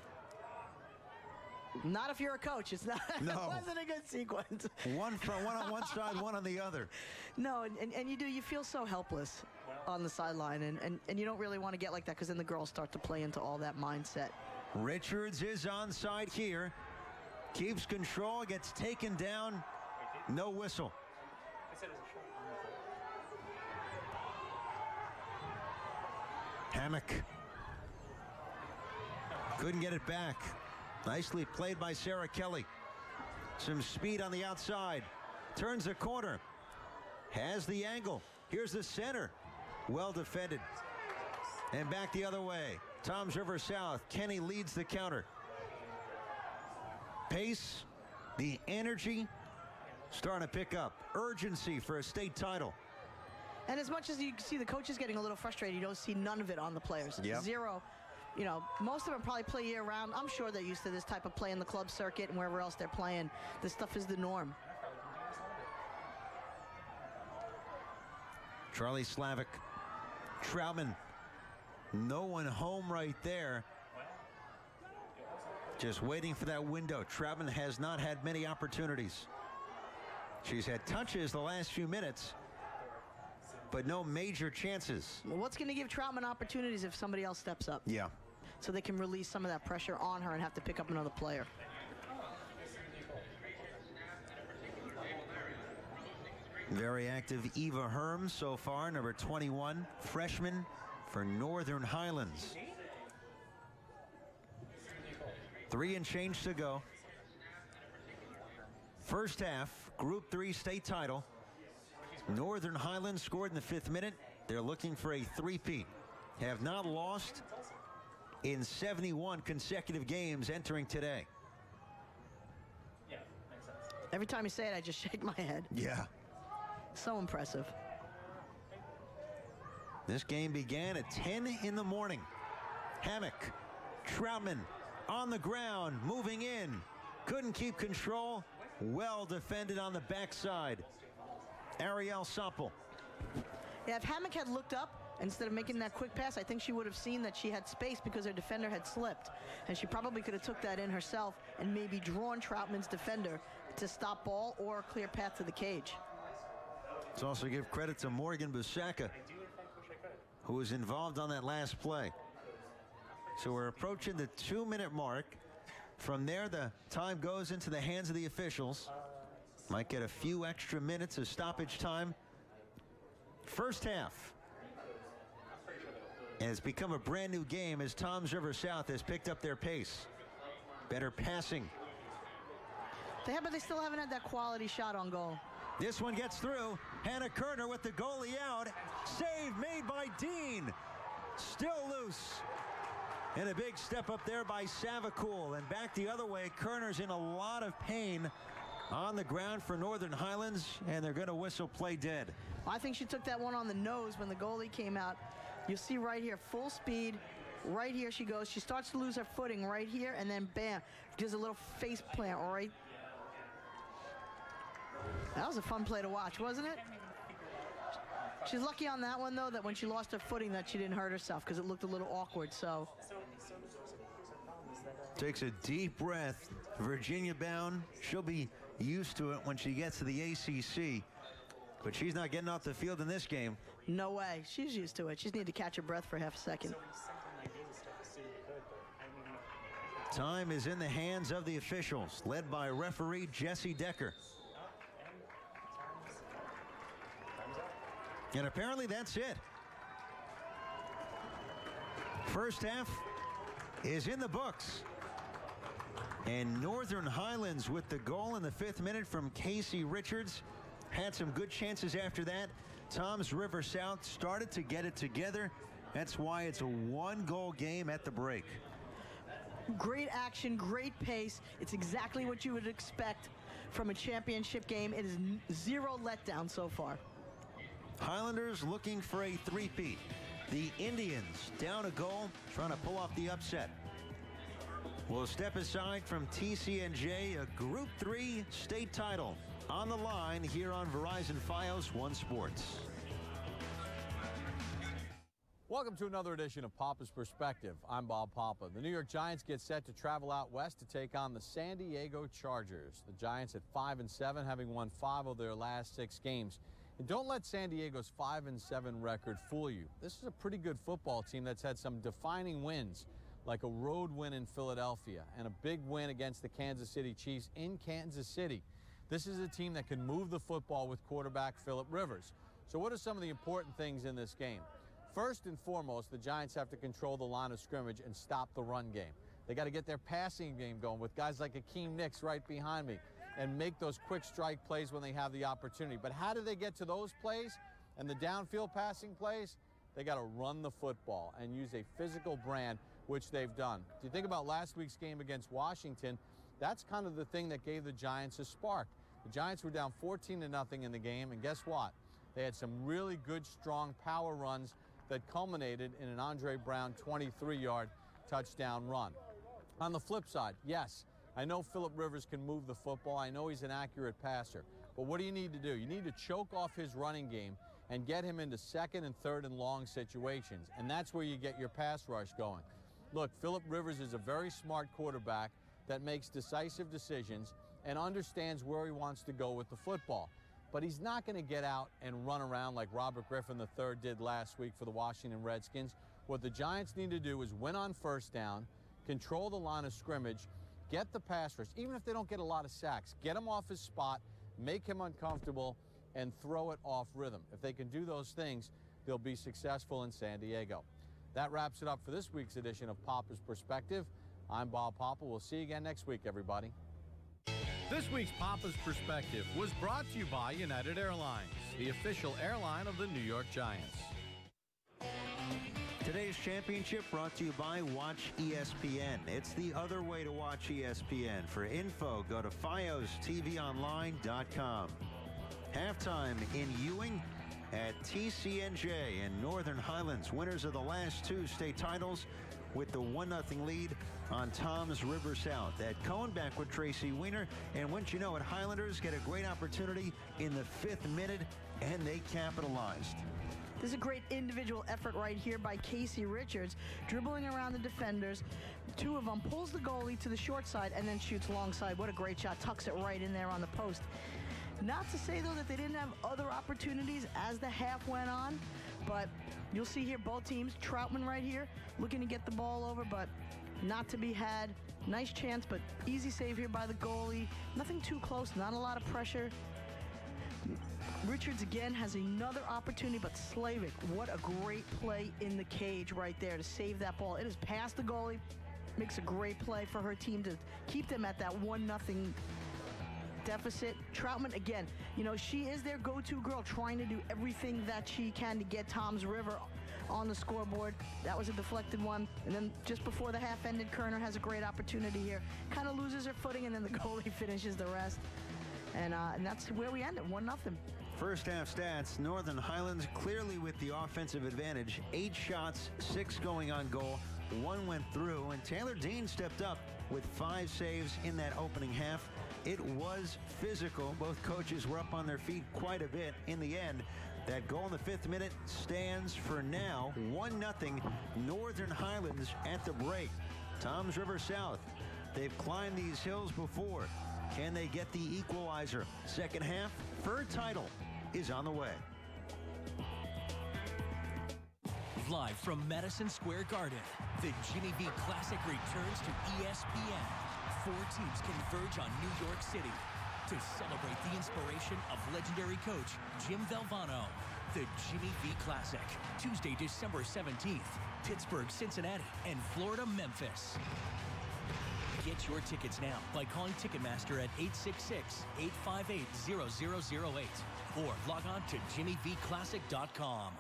Not if you're a coach. It's not. No. It wasn't a good sequence. One on one side, one on the other. No, and you feel so helpless on the sideline, and you don't really want to get like that because then the girls start to play into all that mindset. Richards is onside here. Keeps control, gets taken down. No whistle. Hammock. Couldn't get it back. Nicely played by Sarah Kelly. Some speed on the outside. Turns the corner. Has the angle. Here's the center. Well defended. And back the other way. Toms River South. Kenny leads the counter. Pace, the energy, starting to pick up. Urgency for a state title. And as much as you see the coaches getting a little frustrated, you don't see none of it on the players. Yep. Zero. You know, most of them probably play year-round. I'm sure they're used to this type of play in the club circuit and wherever else they're playing. This stuff is the norm. Charlie Slavic. Troutman. No one home right there. Just waiting for that window. Troutman has not had many opportunities. She's had touches the last few minutes, but no major chances. Well, what's going to give Troutman opportunities if somebody else steps up? Yeah. So they can release some of that pressure on her and have to pick up another player. Very active Eva Herms so far, number 21, freshman for Northern Highlands. 3 and change to go. First half, Group 3 state title. Northern Highlands scored in the 5th minute. They're looking for a three-peat. Have not lost in 71 consecutive games entering today. Every time you say it, I just shake my head. Yeah. So impressive. This game began at 10 in the morning. Hammock, Troutman on the ground, moving in. Couldn't keep control. Well defended on the backside. Ariel Soppel. Yeah, if Hammock had looked up instead of making that quick pass, I think she would have seen that she had space because her defender had slipped. And she probably could have took that in herself and maybe drawn Troutman's defender to stop ball or clear path to the cage. Let's also give credit to Morgan Busaka, who was involved on that last play. So we're approaching the 2-minute mark. From there, the time goes into the hands of the officials. Might get a few extra minutes of stoppage time. First half. And it's become a brand new game as Toms River South has picked up their pace. Better passing. But they still haven't had that quality shot on goal. This one gets through. Hannah Kerner with the goalie out. Save made by Dean. Still loose. And a big step up there by Savacool. And back the other way, Kerner's in a lot of pain on the ground for Northern Highlands, and they're going to whistle play dead. I think she took that one on the nose when the goalie came out. You see right here, full speed. Right here she goes. She starts to lose her footing right here, and then bam, gives a little face plant right. That was a fun play to watch, wasn't it? She's lucky on that one, though, that when she lost her footing that she didn't hurt herself because it looked a little awkward, so. Takes a deep breath. Virginia bound. She'll be used to it when she gets to the ACC. But she's not getting off the field in this game. No way. She's used to it. She just needs to catch her breath for half a second. Time is in the hands of the officials, led by referee Jesse Decker. And apparently that's it. First half is in the books. And Northern Highlands with the goal in the 5th minute from Casey Richards. Had some good chances after that. Toms River South started to get it together. That's why it's a 1-goal game at the break. Great action, great pace. It's exactly what you would expect from a championship game. It is 0 letdown so far. Highlanders looking for a three-peat. The Indians down a goal, trying to pull off the upset. We'll step aside from TCNJ, a Group 3 state title on the line here on Verizon Fios One Sports. Welcome to another edition of Papa's Perspective. I'm Bob Papa. The New York Giants get set to travel out west to take on the San Diego Chargers. The Giants at 5-7, having won 5 of their last 6 games. And don't let San Diego's 5-7 record fool you. This is a pretty good football team that's had some defining wins like a road win in Philadelphia and a big win against the Kansas City Chiefs in Kansas City. This is a team that can move the football with quarterback Phillip Rivers. So what are some of the important things in this game? First and foremost, the Giants have to control the line of scrimmage and stop the run game. They got to get their passing game going with guys like Akeem Nicks right behind me and make those quick strike plays when they have the opportunity. But how do they get to those plays and the downfield passing plays? They got to run the football and use a physical brand, which they've done. If you think about last week's game against Washington, that's kind of the thing that gave the Giants a spark. The Giants were down 14-0 in the game, and guess what? They had some really good, strong power runs that culminated in an Andre Brown 23-yard touchdown run. On the flip side, yes, I know Phillip Rivers can move the football. I know he's an accurate passer. But what do you need to do? You need to choke off his running game and get him into second and third and long situations. And that's where you get your pass rush going. Look, Phillip Rivers is a very smart quarterback that makes decisive decisions and understands where he wants to go with the football. But he's not going to get out and run around like Robert Griffin III did last week for the Washington Redskins. What the Giants need to do is win on first down, control the line of scrimmage, get the pass rush, even if they don't get a lot of sacks, get him off his spot, make him uncomfortable, and throw it off rhythm. If they can do those things, they'll be successful in San Diego. That wraps it up for this week's edition of Papa's Perspective. I'm Bob Papa. We'll see you again next week, everybody. This week's Papa's Perspective was brought to you by United Airlines, the official airline of the New York Giants. Today's championship brought to you by Watch ESPN. It's the other way to watch ESPN. For info, go to FiosTVOnline.com. Halftime in Ewing at TCNJ and Northern Highlands, winners of the last two state titles with the 1-0 lead on Tom's River South. At Cohen, back with Tracy Weiner. And once you know it, Highlanders get a great opportunity in the 5th minute, and they capitalized. This is a great individual effort right here by Casey Richards, dribbling around the defenders. Two of them, pulls the goalie to the short side and then shoots long side. What a great shot. Tucks it right in there on the post. Not to say, though, that they didn't have other opportunities as the half went on, but you'll see here both teams. Troutman right here looking to get the ball over, but not to be had. Nice chance, but easy save here by the goalie. Nothing too close, not a lot of pressure. Richards again has another opportunity, but Slavic, what a great play in the cage right there to save that ball. It is past the goalie, makes a great play for her team to keep them at that 1-0 deficit. Troutman, again, you know, she is their go-to girl, trying to do everything that she can to get Tom's River on the scoreboard. That was a deflected one. And then just before the half ended, Kerner has a great opportunity here. Kind of loses her footing, and then the goalie finishes the rest. And that's where we end it, 1-0. First half stats, Northern Highlands clearly with the offensive advantage. 8 shots, 6 going on goal, 1 went through, and Taylor Dean stepped up with 5 saves in that opening half. It was physical. Both coaches were up on their feet quite a bit. In the end, that goal in the 5th minute stands for now 1-0 Northern Highlands at the break. Tom's River South, they've climbed these hills before. Can they get the equalizer? Second half, third title is on the way. Live from Madison Square Garden, the Jimmy V Classic returns to ESPN. 4 teams converge on New York City to celebrate the inspiration of legendary coach Jim Valvano. The Jimmy V Classic, Tuesday, December 17th, Pittsburgh, Cincinnati, and Florida, Memphis. Get your tickets now by calling Ticketmaster at 866-858-0008 or log on to jimmyvclassic.com.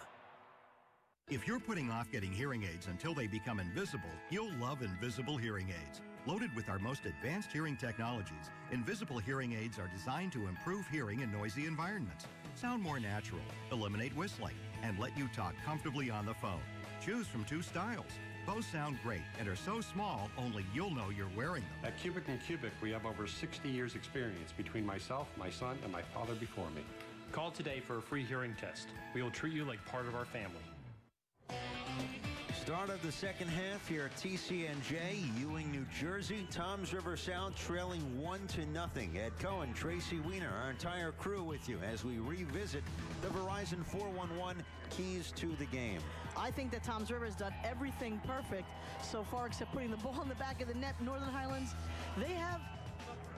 If you're putting off getting hearing aids until they become invisible, you'll love Invisible Hearing Aids. Loaded with our most advanced hearing technologies, Invisible Hearing Aids are designed to improve hearing in noisy environments, sound more natural, eliminate whistling, and let you talk comfortably on the phone. Choose from 2 styles. Both sound great and are so small, only you'll know you're wearing them. At Cubic & Cubic, we have over 60 years experience between myself, my son, and my father before me. Call today for a free hearing test. We will treat you like part of our family. Start of the second half here at TCNJ, Ewing, New Jersey. Toms River South trailing 1-0. Ed Cohen, Tracy Wiener, our entire crew with you as we revisit the Verizon 411 keys to the game. I think that Toms River has done everything perfect so far except putting the ball in the back of the net. Northern Highlands, they have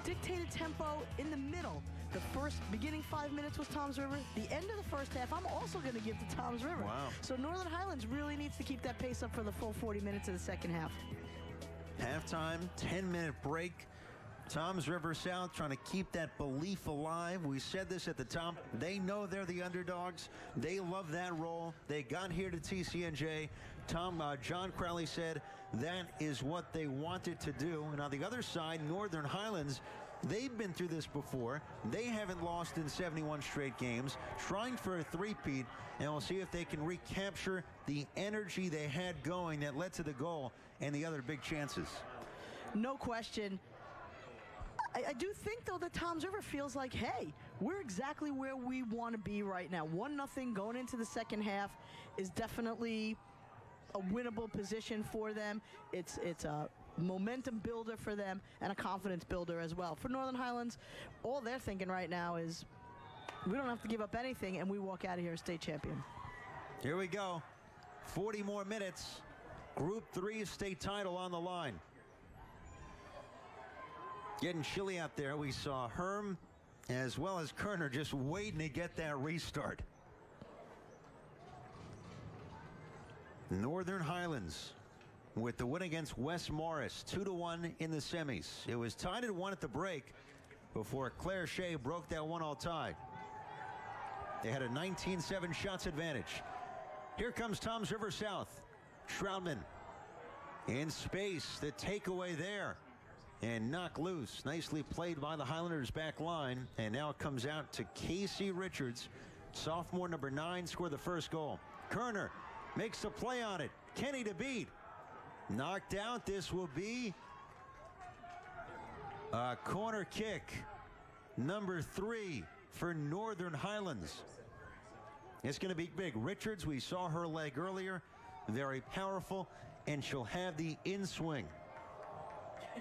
dictated tempo in the middle. The first beginning 5 minutes was Toms River. The end of the first half, I'm also going to give to Toms River. Wow. So Northern Highlands really needs to keep that pace up for the full 40 minutes of the second half. Halftime, 10-minute break. Toms River South trying to keep that belief alive. We said this at the top. They know they're the underdogs. They love that role. They got here to TCNJ. John Crowley said that is what they wanted to do. And on the other side, Northern Highlands, they've been through this before. They haven't lost in 71 straight games, trying for a three-peat, and we'll see if they can recapture the energy they had going that led to the goal and the other big chances. No question. I do think, though, that Toms River feels like, hey, we're exactly where we want to be right now. 1-0 going into the second half is definitely a winnable position for them. It's a momentum builder for them and a confidence builder as well. For Northern Highlands, all they're thinking right now is we don't have to give up anything and we walk out of here a state champion. Here we go. 40 more minutes. Group 3 state title on the line. Getting chilly out there. We saw Herm as well as Kerner just waiting to get that restart. Northern Highlands with the win against West Morris, 2-1 in the semis. It was tied at 1 at the break before Claire Shea broke that 1-all tie. They had a 19-7 shots advantage. Here comes Toms River South. Troutman in space. The takeaway there. And knocked loose. Nicely played by the Highlanders back line. And now it comes out to Casey Richards. Sophomore number 9 scored the first goal. Kerner makes the play on it. Kenny to beat. Knocked out. This will be a corner kick. Number 3 for Northern Highlands. It's going to be big. Richards, we saw her leg earlier. Very powerful. And she'll have the in-swing.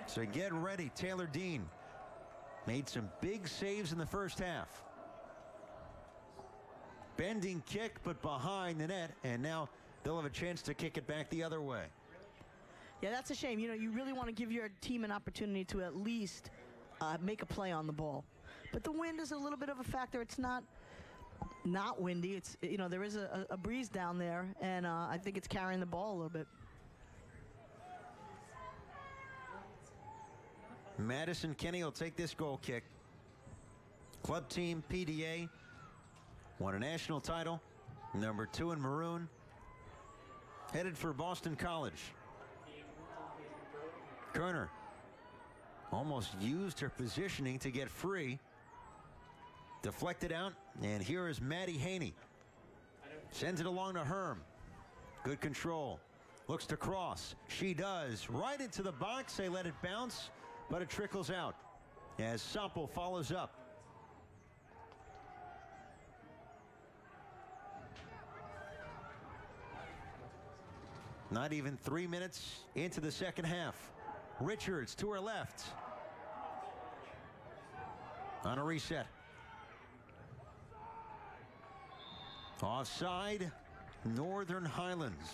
So get ready. Taylor Dean made some big saves in the first half. Bending kick, but behind the net. And now they'll have a chance to kick it back the other way. Yeah, that's a shame. You know, you really want to give your team an opportunity to at least make a play on the ball. But the wind is a little bit of a factor. It's not windy. It's, you know, there is a breeze down there, and I think it's carrying the ball a little bit. Madison Kenny will take this goal kick. Club team PDA won a national title. Number 2 in maroon. Headed for Boston College. Kerner almost used her positioning to get free. Deflected out, and here is Maddie Haney. Sends it along to Herm. Good control. Looks to cross. She does. Right into the box. They let it bounce, but it trickles out as Sample follows up. Not even 3 minutes into the second half. Richards to her left. On a reset. Offside, Northern Highlands.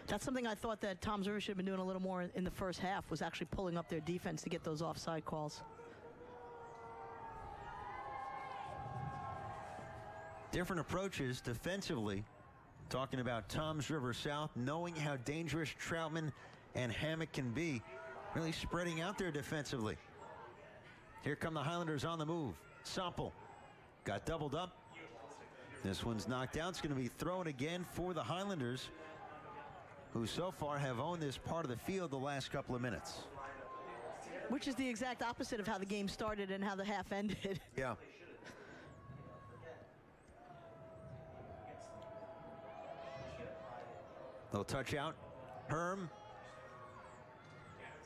That's something I thought that Toms River should have been doing a little more in the first half, was actually pulling up their defense to get those offside calls. Different approaches defensively. Talking about Toms River South, knowing how dangerous Troutman and Hammock can be. Really spreading out there defensively. Here come the Highlanders on the move. Sample got doubled up. This one's knocked out. It's going to be thrown again for the Highlanders, who so far have owned this part of the field the last couple of minutes. Which is the exact opposite of how the game started and how the half ended. Yeah. They'll touch out. Herm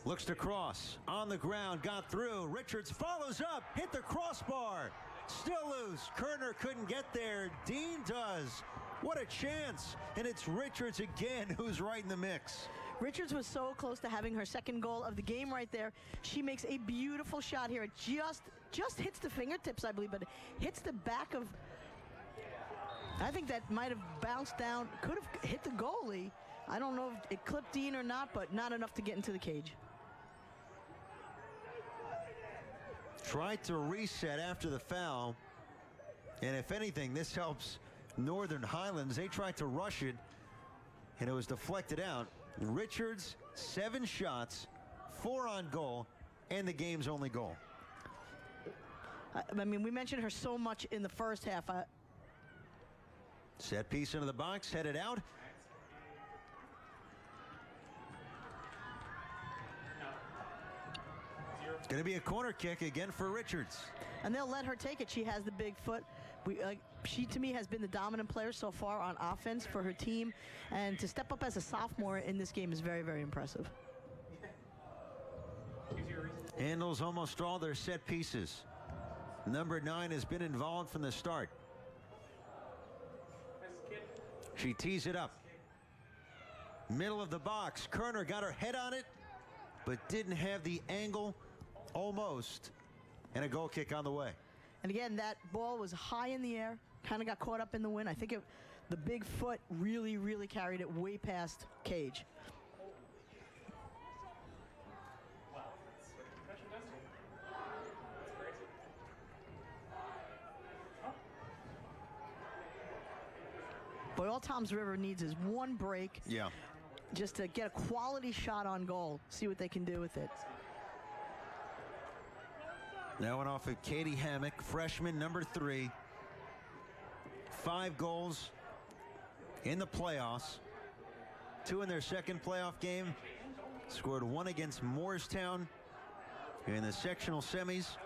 looks to cross. On the ground, got through. Richards follows up, hit the crossbar. Still loose. Kerner couldn't get there. Dean does. What a chance. And it's Richards again who's right in the mix. Richards was so close to having her second goal of the game right there. She makes a beautiful shot here. It just hits the fingertips, I believe, but it hits the back of... I think that might have bounced down, could have hit the goalie. I don't know if it clipped Dean or not, but not enough to get into the cage. Tried to reset after the foul. And if anything, this helps Northern Highlands. They tried to rush it, and it was deflected out. Richards, 7 shots, 4 on goal, and the game's only goal. I mean, we mentioned her so much in the first half. Set piece into the box, headed out. It's going to be a corner kick again for Richards. And they'll let her take it. She has the big foot. She, to me, has been the dominant player so far on offense for her team. And to step up as a sophomore in this game is very, very impressive. Handles almost all their set pieces. Number 9 has been involved from the start. She tees it up. Middle of the box. Kerner got her head on it, but didn't have the angle. Almost. And a goal kick on the way. And again, that ball was high in the air. Kind of got caught up in the wind. I think the big foot really, really carried it way past cage. But all Toms River needs is one break. Yeah. Just to get a quality shot on goal. See what they can do with it. That went off of Katie Hammock, freshman number 3. 5 goals in the playoffs. 2 in their second playoff game. Scored 1 against Morristown in the sectional semis.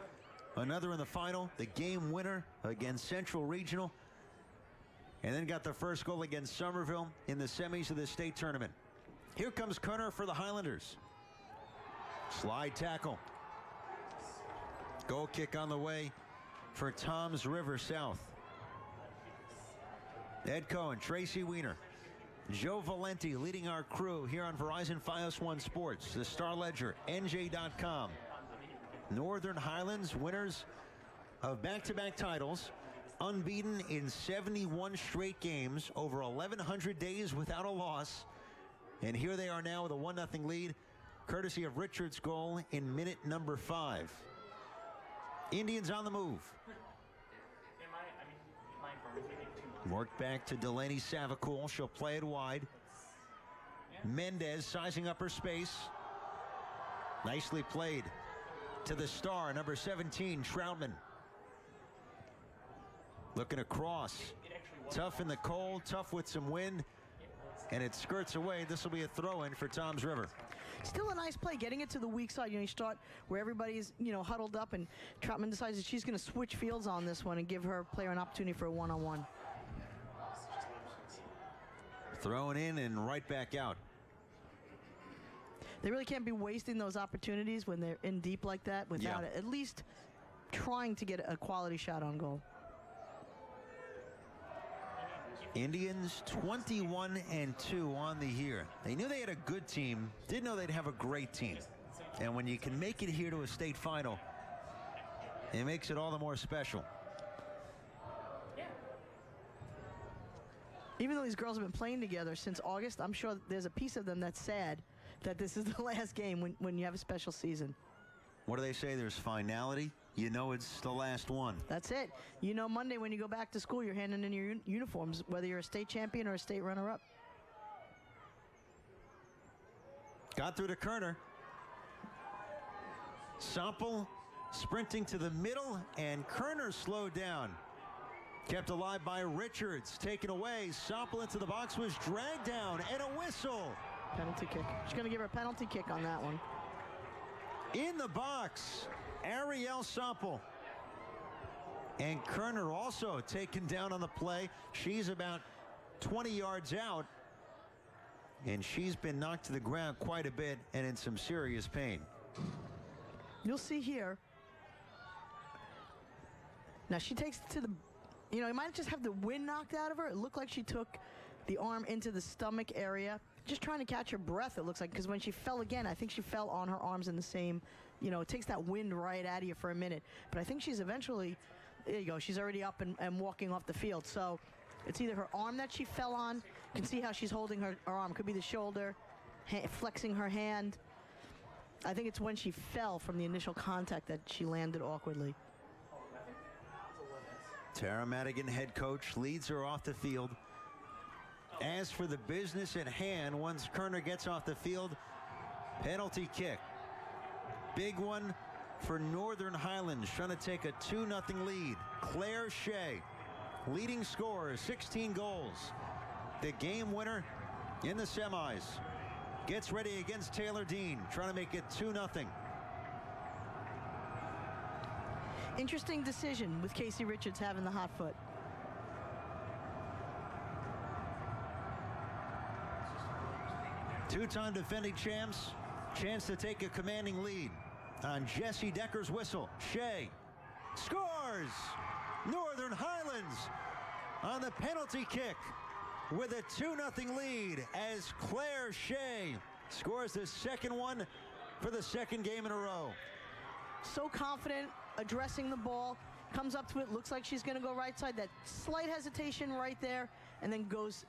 Another in the final. The game winner against Central Regional. And then got the first goal against Somerville in the semis of the state tournament. Here comes Kerner for the Highlanders. Slide tackle. Goal kick on the way for Toms River South. Ed Cohen, Tracy Weiner, Joe Valenti leading our crew here on Verizon Fios 1 Sports, the Star Ledger, NJ.com. Northern Highlands, winners of back-to-back titles, unbeaten in 71 straight games, over 1,100 days without a loss. And here they are now with a 1-0 lead, courtesy of Richards' goal in minute number 5. Indians on the move. Work back to Delaney Savacool. She'll play it wide. Mendez sizing up her space. Nicely played to the star, number 17, Troutman. Looking across. Tough in the cold, tough with some wind. And it skirts away. This will be a throw-in for Toms River. Still a nice play, getting it to the weak side. You start where everybody's, huddled up, and Troutman decides that she's going to switch fields on this one and give her player an opportunity for a one-on-one. Thrown in and right back out. They really can't be wasting those opportunities when they're in deep like that without at least trying to get a quality shot on goal. Indians 21-2 on the year. They knew they had a good team, didn't know they'd have a great team. And when you can make it here to a state final, it makes it all the more special. Even though these girls have been playing together since August, I'm sure there's a piece of them that's sad that this is the last game when you have a special season. What do they say? There's finality. You know it's the last one. That's it. Monday when you go back to school, you're handing in your uniforms, whether you're a state champion or a state runner-up. Got through to Kerner. Sample sprinting to the middle, and Kerner slowed down. Kept alive by Richards. Taken away. Sample into the box, was dragged down, and a whistle. Penalty kick. She's going to give her a penalty kick on that one. In the box, Ariel Sample. And Kerner also taken down on the play. She's about 20 yards out. And she's been knocked to the ground quite a bit and in some serious pain. You'll see here, Now she takes it to the, you might just have the wind knocked out of her. It looked like she took the arm into the stomach area, just trying to catch her breath, it looks like, because when she fell again, I think she fell on her arms in the same, it takes that wind right out of you for a minute. But I think she's eventually, there you go, she's already up and walking off the field. So it's either her arm that she fell on, you can see how she's holding her arm, could be the shoulder, flexing her hand. I think it's when she fell from the initial contact that she landed awkwardly. Tara Madigan, head coach, leads her off the field. As for the business at hand, once Kerner gets off the field, penalty kick. Big one for Northern Highlands, trying to take a 2-0 lead. Claire Shea, leading scorer, 16 goals. The game winner in the semis. Gets ready against Taylor Dean, trying to make it 2-0. Interesting decision with Casey Richards having the hot foot. Two-time defending champs, chance to take a commanding lead on Jesse Decker's whistle. Shea scores! Northern Highlands on the penalty kick with a 2-0 lead as Claire Shea scores the second one for the second game in a row. So confident, addressing the ball, comes up to it, looks like she's going to go right side. That slight hesitation right there, and then goes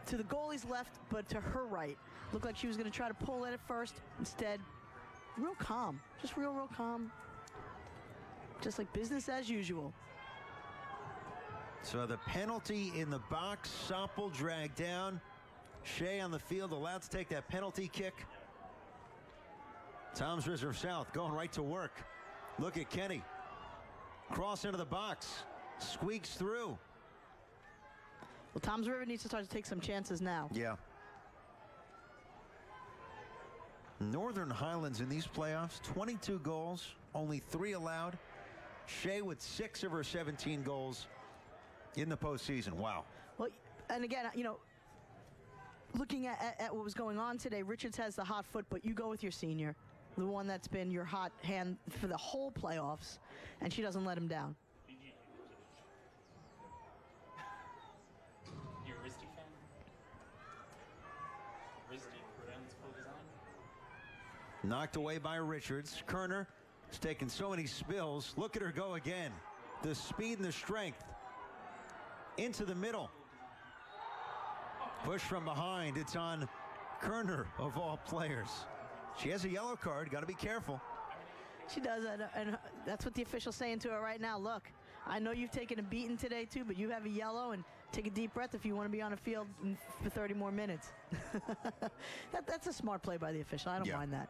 to the goalie's left, but to her right. Looked like she was going to try to pull at it first. Instead, real calm. Just real calm. Just like business as usual. So the penalty in the box, Soppel dragged down. Shea on the field, allowed to take that penalty kick. Toms River South going right to work. Look at Kenny. Cross into the box. Squeaks through. Well, Toms River needs to start to take some chances now. Yeah. Northern Highlands in these playoffs, 22 goals, only 3 allowed. Shea with 6 of her 17 goals in the postseason. Wow. Well, and again, looking at what was going on today, Richards has the hot foot, but you go with your senior, the one that's been your hot hand for the whole playoffs, and she doesn't let him down. You're a Risty fan? Risty Browns full design? Knocked away by Richards. Kerner has taken so many spills. Look at her go again. The speed and the strength. Into the middle. Push from behind. It's on Kerner, of all players. She has a yellow card. Got to be careful. She does, and that's what the official's saying to her right now. Look, I know you've taken a beating today, too, but you have a yellow, and take a deep breath if you want to be on a field for 30 more minutes. That's a smart play by the official. I don't mind that.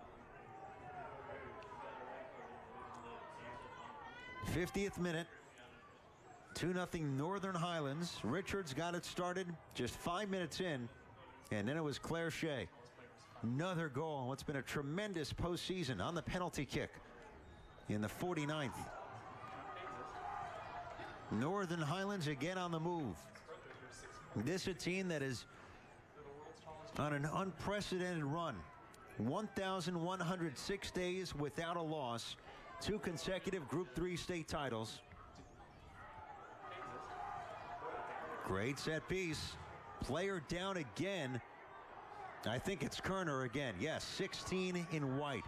50th minute. 2-0 Northern Highlands. Richards got it started just 5 minutes in, and then it was Claire Shea. Another goal in what's been a tremendous postseason on the penalty kick in the 49th. Northern Highlands again on the move. This is a team that is on an unprecedented run. 1,106 days without a loss. 2 consecutive Group 3 state titles. Great set piece. Player down again. I think it's Kerner again. Yes, 16 in white.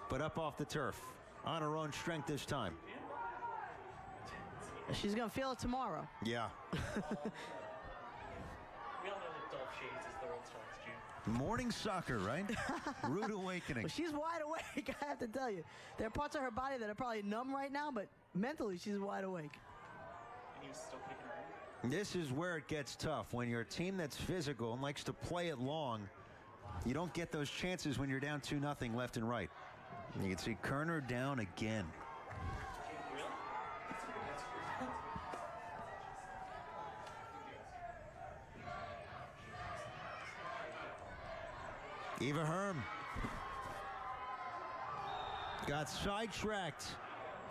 But up off the turf. On her own strength this time. She's going to feel it tomorrow. Yeah. We all know that Dolph Shades is the World Stars, June. Morning soccer, right? Rude awakening. Well, she's wide awake, I have to tell you. There are parts of her body that are probably numb right now, but mentally she's wide awake. And he was still kicking her in. This is where it gets tough. When you're a team that's physical and likes to play it long, you don't get those chances when you're down 2-0 left and right. You can see Kerner down again. Eva Herm got sidetracked,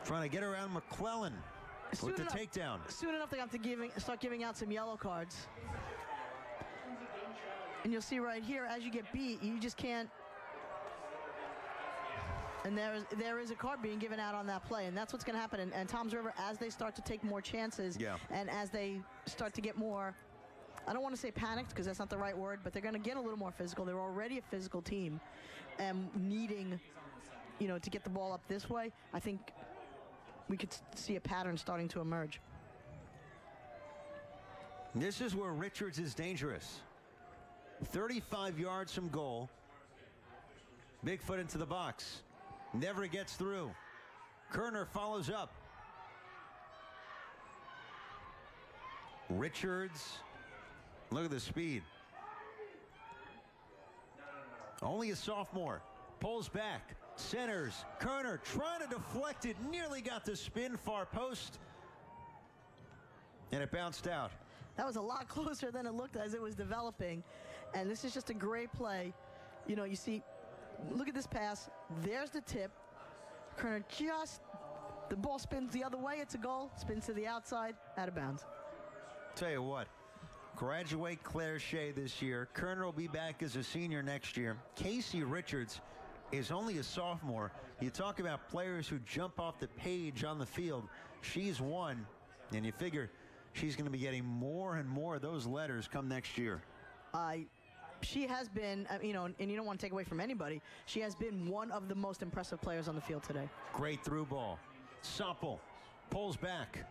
trying to get around McClellan with the takedown. Soon enough, they have to start giving out some yellow cards. And you'll see right here, as you get beat, you just can't. And there is a card being given out on that play, and that's what's going to happen. And Tom's River, as they start to take more chances, and as they start to get more, I don't want to say panicked because that's not the right word, but they're going to get a little more physical. They're already a physical team, and needing, to get the ball up this way, I think we could see a pattern starting to emerge. This is where Richards is dangerous. 35 yards from goal. Bigfoot into the box. Never gets through. Kerner follows up. Richards. Look at the speed. Only a sophomore. Pulls back. Centers. Kerner trying to deflect it. Nearly got the spin far post. And it bounced out. That was a lot closer than it looked as it was developing. And this is just a great play. You see, look at this pass. There's the tip. Kerner the ball spins the other way. It's a goal. Spins to the outside. Out of bounds. Tell you what. Graduate Claire Shea this year. Kerner will be back as a senior next year. Casey Richards is only a sophomore. You talk about players who jump off the page on the field. She's one. And you figure she's going to be getting more and more of those letters come next year. She has been, and you don't want to take away from anybody, she has been one of the most impressive players on the field today. Great through ball. Soppel pulls back.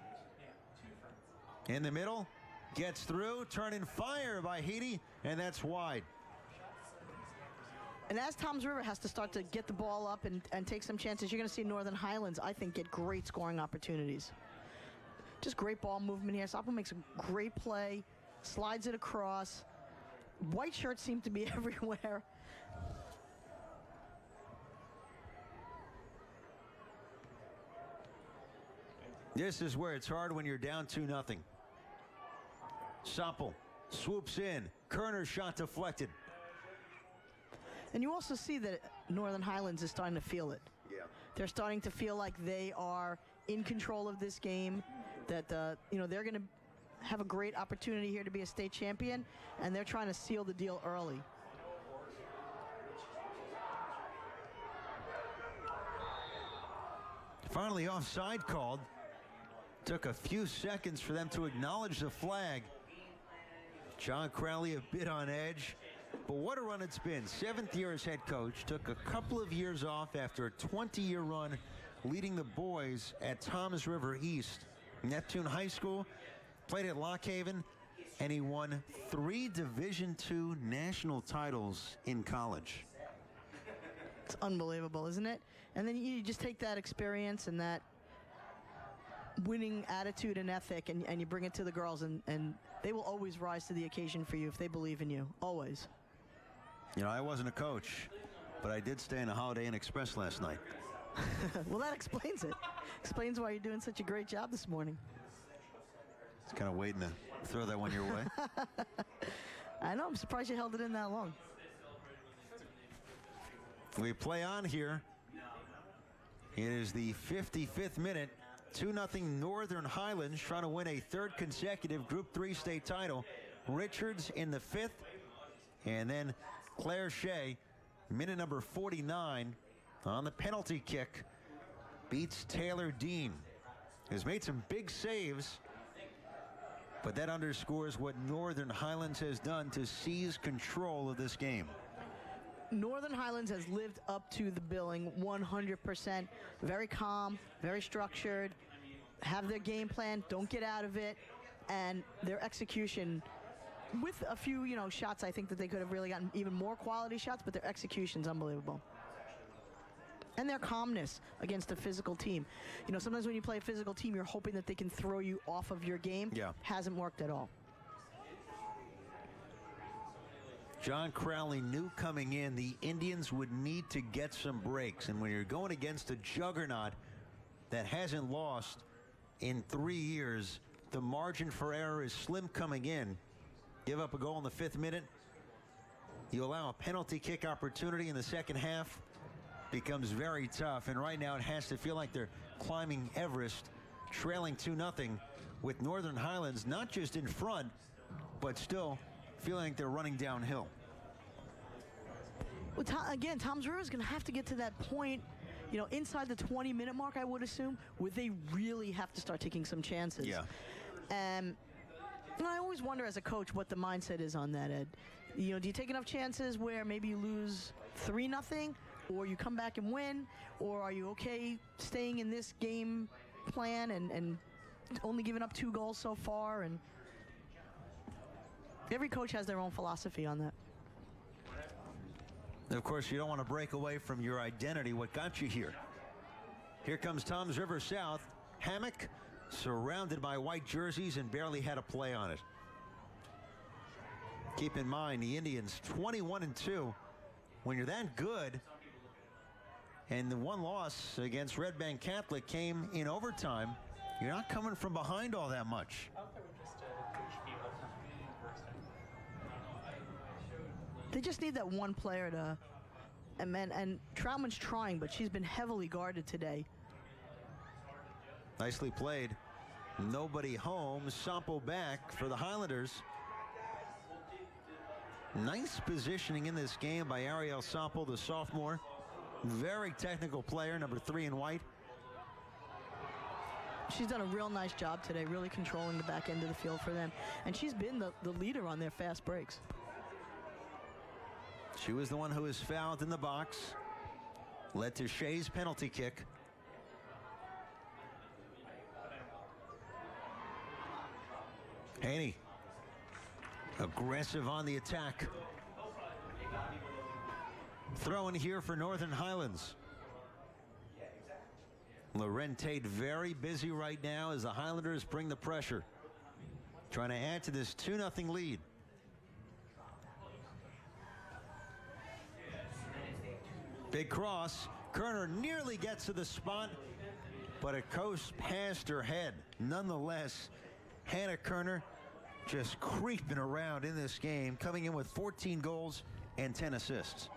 In the middle, gets through, turn and fire by Heedy, and that's wide. And as Tom's River has to start to get the ball up and take some chances, you're going to see Northern Highlands, I think, get great scoring opportunities. Just great ball movement here. Soppel makes a great play, slides it across. White shirts seem to be everywhere. This is where it's hard when you're down 2-0. Soppel swoops in. Kerner's shot deflected. And you also see that Northern Highlands is starting to feel it. Yeah. They're starting to feel like they are in control of this game, that they're going to have a great opportunity here to be a state champion, and they're trying to seal the deal early. Finally offside called. Took a few seconds for them to acknowledge the flag. John Crowley a bit on edge, but what a run it's been. 7th year as head coach, took a couple of years off after a 20-year run leading the boys at Toms River East. Neptune High School, played at Lock Haven, and he won 3 Division II national titles in college. It's unbelievable, isn't it? And then you just take that experience and that winning attitude and ethic, and you bring it to the girls, and they will always rise to the occasion for you if they believe in you, always. I wasn't a coach, but I did stay in a Holiday Inn Express last night. Well, that explains it. Explains why you're doing such a great job this morning. It's kind of waiting to throw that one your way. I know. I'm surprised you held it in that long. We play on here. It is the 55th minute. 2-0 Northern Highlands trying to win a 3rd consecutive Group 3 state title. Richards in the 5th. And then Claire Shea, minute number 49, on the penalty kick, beats Taylor Dean, who's made some big saves, but that underscores what Northern Highlands has done to seize control of this game. Northern Highlands has lived up to the billing 100%. Very calm, very structured, have their game plan, don't get out of it, and their execution, with a few, shots, I think that they could have really gotten even more quality shots, but their execution's unbelievable. And their calmness against a physical team. Sometimes when you play a physical team, you're hoping that they can throw you off of your game. Yeah. Hasn't worked at all. John Crowley knew coming in the Indians would need to get some breaks. And when you're going against a juggernaut that hasn't lost in 3 years, the margin for error is slim coming in. Give up a goal in the 5th minute. You allow a penalty kick opportunity in the second half. Becomes very tough. And right now it has to feel like they're climbing Everest, trailing 2-0 with Northern Highlands not just in front, but still feeling like they're running downhill. Well, again, Tom's River is going to have to get to that point, inside the 20-minute mark, I would assume, where they really have to start taking some chances. Yeah. And I always wonder as a coach what the mindset is on that, Ed. Do you take enough chances where maybe you lose 3-0, or you come back and win, or are you okay staying in this game plan and only giving up 2 goals so far? And every coach has their own philosophy on that. Of course, you don't want to break away from your identity, what got you here. Here comes Toms River South. Hammock, surrounded by white jerseys and barely had a play on it. Keep in mind, the Indians 21-2. When you're that good, and the one loss against Red Bank Catholic came in overtime, you're not coming from behind all that much. They just need that one player to, and Troutman's trying, but she's been heavily guarded today. Nicely played. Nobody home. Sampo back for the Highlanders. Nice positioning in this game by Ariel Sampo, the sophomore. Very technical player, number 3 in white. She's done a real nice job today, really controlling the back end of the field for them. And she's been the leader on their fast breaks. She was the one who was fouled in the box. Led to Shea's penalty kick. Haney. Aggressive on the attack. Throwing here for Northern Highlands. Loren Tate very busy right now as the Highlanders bring the pressure. Trying to add to this 2-0 lead. Big cross. Kerner nearly gets to the spot, but it goes past her head. Nonetheless, Hannah Kerner just creeping around in this game, coming in with 14 goals and 10 assists.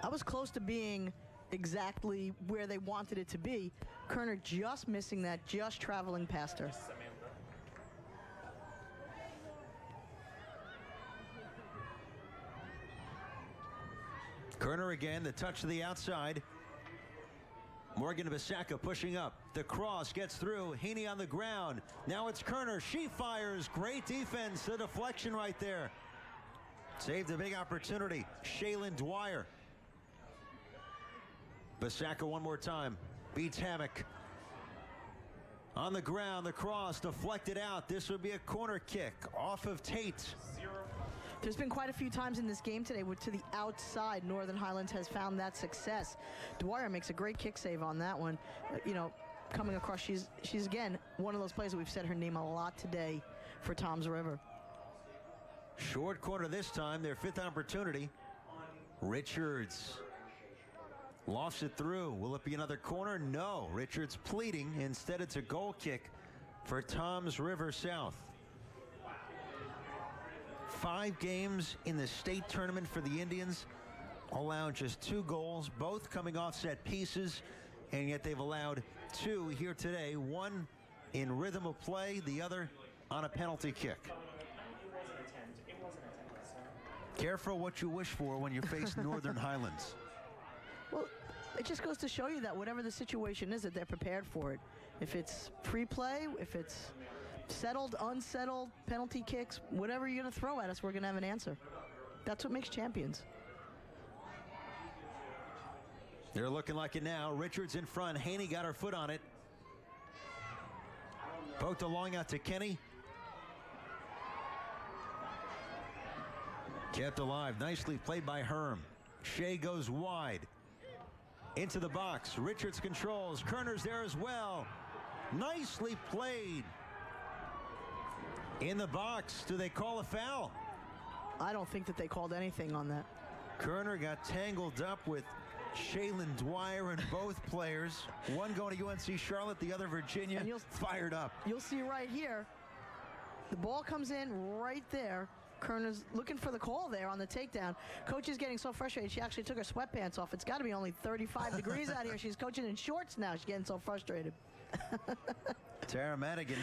I was close to being exactly where they wanted it to be. Kerner just missing that, just traveling past her. Kerner again, the touch to the outside. Morgan Bisacca pushing up. The cross gets through. Heaney on the ground. Now it's Kerner. She fires. Great defense. The deflection right there. Saved a big opportunity. Shaylin Dwyer. Bisacca one more time. Beats Hammock. On the ground, the cross deflected out. This would be a corner kick off of Tate. There's been quite a few times in this game today where to the outside Northern Highlands has found that success. Dwyer makes a great kick save on that one. Coming across, she's again one of those players that we've said her name a lot today for Toms River. Short corner this time, their 5th opportunity. Richards lofts it through. Will it be another corner? No. Richards pleading. Instead, it's a goal kick for Toms River South. 5 games in the state tournament for the Indians, allowed just 2 goals, both coming off set pieces, and yet they've allowed 2 here today, one in rhythm of play, the other on a penalty kick. Careful what you wish for when you face Northern Highlands. Well, it just goes to show you that whatever the situation is, that they're prepared for it. If it's free play, if it's settled, unsettled, penalty kicks, whatever you're going to throw at us, we're going to have an answer. That's what makes champions. They're looking like it now. Richards in front. Haney got her foot on it. Poked along out to Kenny. Kept alive. Nicely played by Herm. Shea goes wide. Into the box. Richards controls. Kerner's there as well. Nicely played. In the box. Do they call a foul? I don't think that they called anything on that. Kerner got tangled up with Shaylin Dwyer and both players. One going to UNC Charlotte, the other Virginia. And fired up. You'll see right here. The ball comes in right there. Kerner's looking for the call there on the takedown. Coach is getting so frustrated, she actually took her sweatpants off. It's got to be only 35 degrees out here. She's coaching in shorts now. She's getting so frustrated. Tara Madigan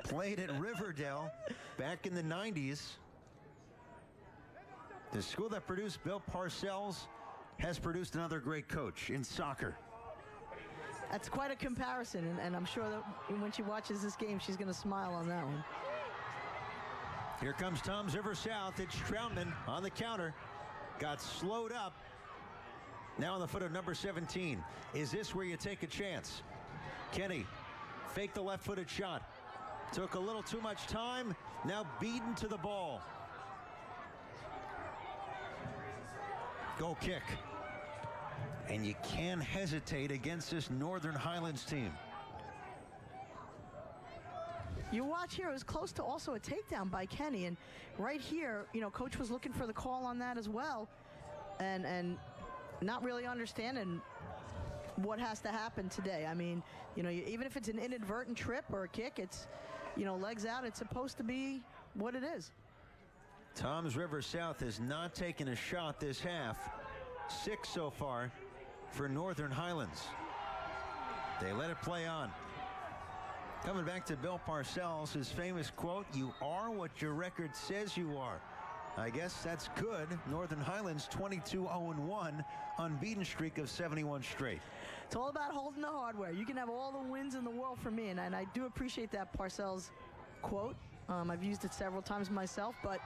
played at Riverdale back in the 90s. The school that produced Bill Parcells has produced another great coach in soccer. That's quite a comparison, and I'm sure that when she watches this game, she's going to smile on that one. Here comes Toms River South. It's Troutman on the counter. Got slowed up. Now on the foot of number 17. Is this where you take a chance? Kenny faked the left-footed shot. Took a little too much time. Now beaten to the ball. Goal kick. And you can't hesitate against this Northern Highlands team. You watch here, it was close to also a takedown by Kenny. And right here, you know, Coach was looking for the call on that as well. And not really understanding what has to happen today. I mean, you know, even if it's an inadvertent trip or a kick, it's, you know, legs out. It's supposed to be what it is. Toms River South has not taken a shot this half. 6 so far for Northern Highlands. They let it play on. Coming back to Bill Parcells, his famous quote, "You are what your record says you are." I guess that's good. Northern Highlands 22-0-1, unbeaten streak of 71 straight. It's all about holding the hardware. You can have all the wins in the world for me, and I do appreciate that Parcells quote. I've used it several times myself, but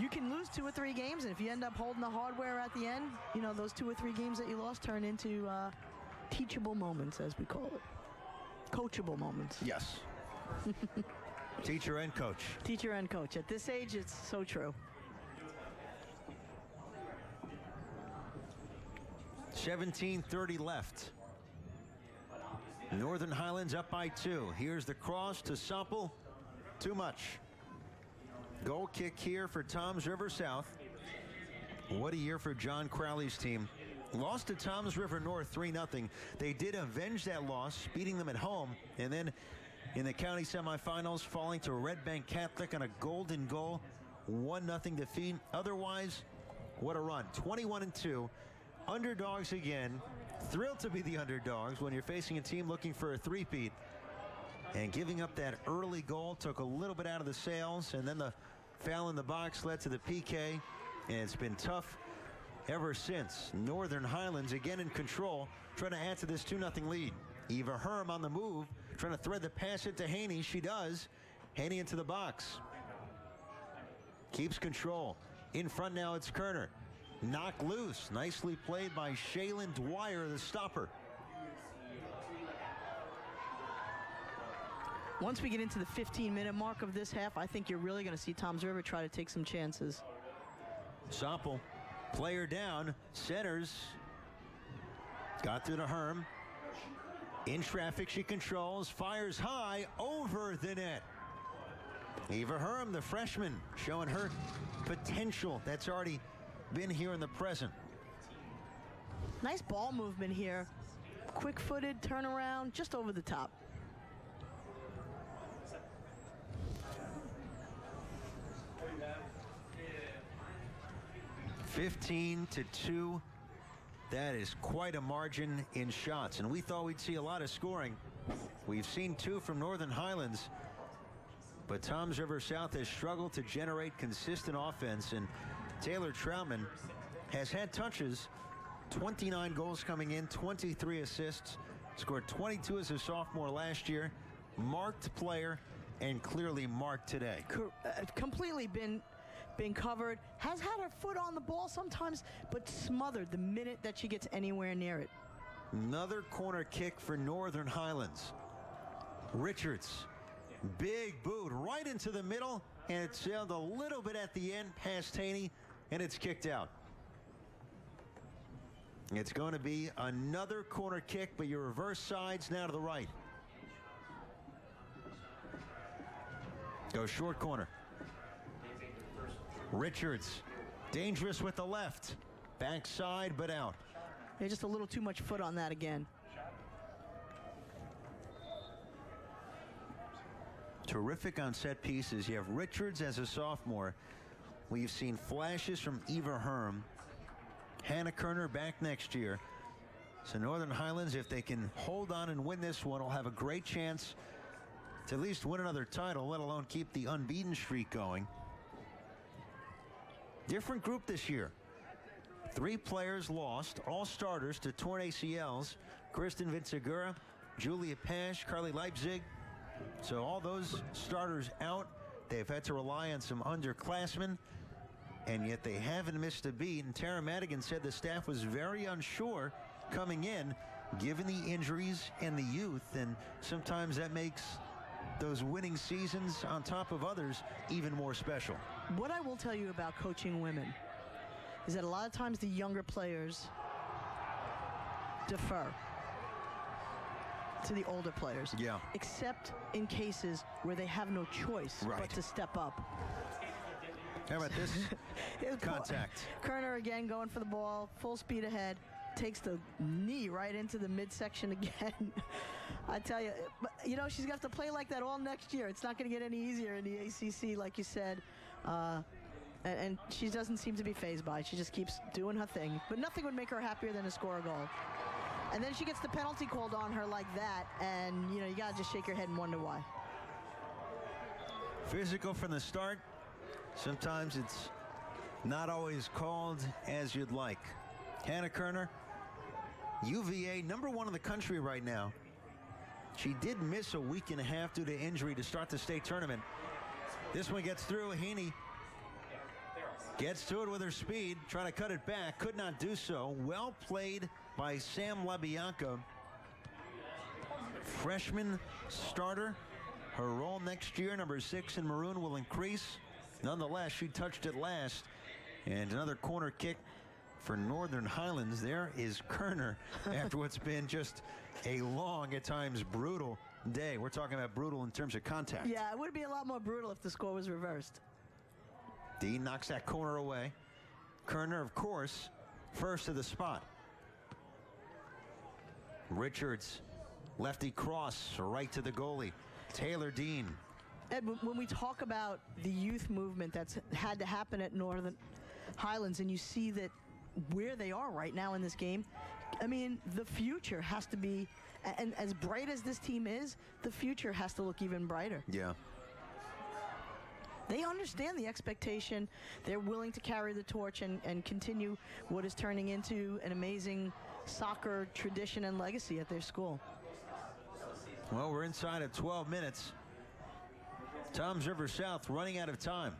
you can lose 2 or 3 games, and if you end up holding the hardware at the end, you know, those 2 or 3 games that you lost turn into teachable moments, as we call it. Coachable moments. Yes. Teacher and coach. Teacher and coach. At this age, it's so true. 17:30 left. Northern Highlands up by 2. Here's the cross to Sample. Too much. Goal kick here for Toms River South. What a year for John Crowley's team. Lost to Toms River North 3-0. They did avenge that loss, beating them at home, and then in the county semifinals, falling to Red Bank Catholic on a golden goal, 1-0 defeat. Otherwise, what a run. 21-2. Underdogs again. Thrilled to be the underdogs when you're facing a team looking for a three-peat. And giving up that early goal took a little bit out of the sails, and then the foul in the box led to the PK, and it's been tough ever since. Northern Highlands again in control, trying to add to this 2-0 lead. Eva Herm on the move, trying to thread the pass into Haney. She does. Haney into the box. Keeps control. In front now, it's Kerner. Knocked loose. Nicely played by Shaylin Dwyer, the stopper. Once we get into the 15-minute mark of this half, I think you're really going to see Toms River try to take some chances. Sample, player down, centers. Got through to Herm. In traffic, she controls, fires high, over the net. Eva Herm, the freshman, showing her potential that's already been here in the present. Nice ball movement here. Quick-footed turnaround, just over the top. (15-2). That is quite a margin in shots, and we thought we'd see a lot of scoring. We've seen 2 from Northern Highlands, but Toms River South has struggled to generate consistent offense, and Taylor Troutman has had touches, 29 goals coming in, 23 assists, scored 22 as a sophomore last year, marked player, and clearly marked today. Completely been covered, has had her foot on the ball sometimes, but smothered the minute that she gets anywhere near it. Another corner kick for Northern Highlands. Richards, big boot right into the middle, and it sailed a little bit at the end past Haney, and it's kicked out. It's going to be another corner kick, but your reverse side's now to the right. Go short corner. Richards, dangerous with the left. Backside, but out. There's just a little too much foot on that again. Terrific on set pieces. You have Richards as a sophomore. We've seen flashes from Eva Herm. Hannah Kerner back next year. So Northern Highlands, if they can hold on and win this one, will have a great chance to at least win another title, let alone keep the unbeaten streak going. Different group this year. 3 players lost, all starters to torn ACLs. Kristen Vincegura, Julia Pash, Carly Leipzig. So all those starters out. They've had to rely on some underclassmen, and yet they haven't missed a beat. And Tara Madigan said the staff was very unsure coming in, given the injuries and the youth, and sometimes that makes those winning seasons on top of others even more special. What I will tell you about coaching women is that a lot of times the younger players defer to the older players. Yeah. Except in cases where they have no choice but to step up. How about this? Contact. Kerner again going for the ball, full speed ahead, takes the knee right into the midsection again. I tell you, but, you know, she's going to have to play like that all next year. It's not going to get any easier in the ACC, like you said. And she doesn't seem to be fazed by it. She just keeps doing her thing. But nothing would make her happier than to score a goal. And then she gets the penalty called on her like that, and, you know, you got to just shake your head and wonder why. Physical from the start. Sometimes it's not always called as you'd like. Hannah Kerner, UVA, #1 in the country right now. She did miss a week and a half due to injury to start the state tournament. This one gets through. Haney gets to it with her speed, trying to cut it back. Could not do so. Well played by Sam LaBianca. Freshman starter. Her role next year, #6 in maroon, will increase. Nonetheless, she touched it last. And another corner kick for Northern Highlands. There is Kerner after what's been just a long, at times brutal day. We're talking about brutal in terms of contact. Yeah, it would be a lot more brutal if the score was reversed. Dean knocks that corner away. Kerner, of course, first to the spot. Richards, lefty cross, right to the goalie. Taylor Dean. Ed, when we talk about the youth movement that's had to happen at Northern Highlands, and you see that where they are right now in this game, I mean, the future has to be, and as bright as this team is, the future has to look even brighter. Yeah. They understand the expectation. They're willing to carry the torch and continue what is turning into an amazing soccer tradition and legacy at their school. Well, we're inside of 12 minutes. Toms River South running out of time.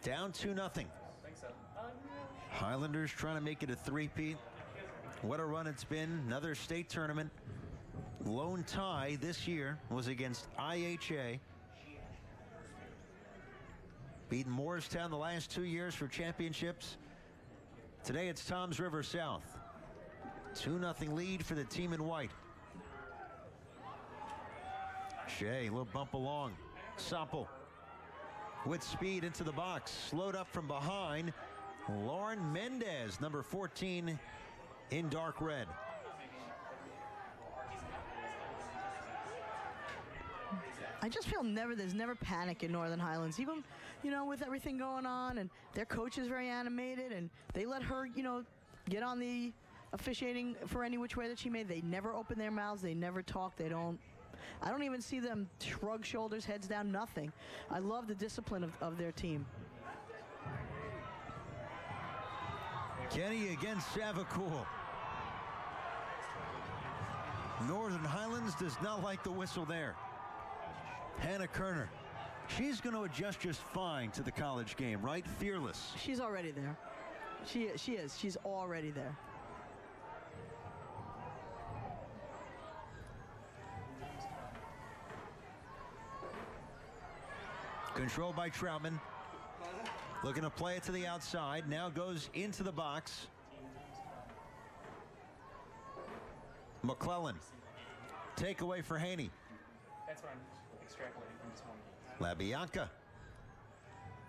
Down 2-0. Highlanders trying to make it a three-peat. What a run it's been. Another state tournament. Lone tie this year was against IHA. Beaten Morristown the last 2 years for championships. Today it's Toms River South. 2-0 lead for the team in white. Shea, a little bump along. Sample with speed into the box. Slowed up from behind. Lauren Mendez, #14 in dark red. I just feel there's never panic in Northern Highlands, even, you know, with everything going on, and their coach is very animated, and they let her, you know, get on the officiating for any which way that she may. They never open their mouths. They never talk. I don't even see them shrug shoulders, heads down, nothing. I love the discipline of their team. Kenny against Savacool. Northern Highlands does not like the whistle there. Hannah Kerner. She's going to adjust just fine to the college game, right? Fearless. She's already there. She is. She's already there. Controlled by Troutman. Looking to play it to the outside. Now goes into the box. McClellan. Takeaway for Haney. That's what I'm extrapolating from this one. LaBianca.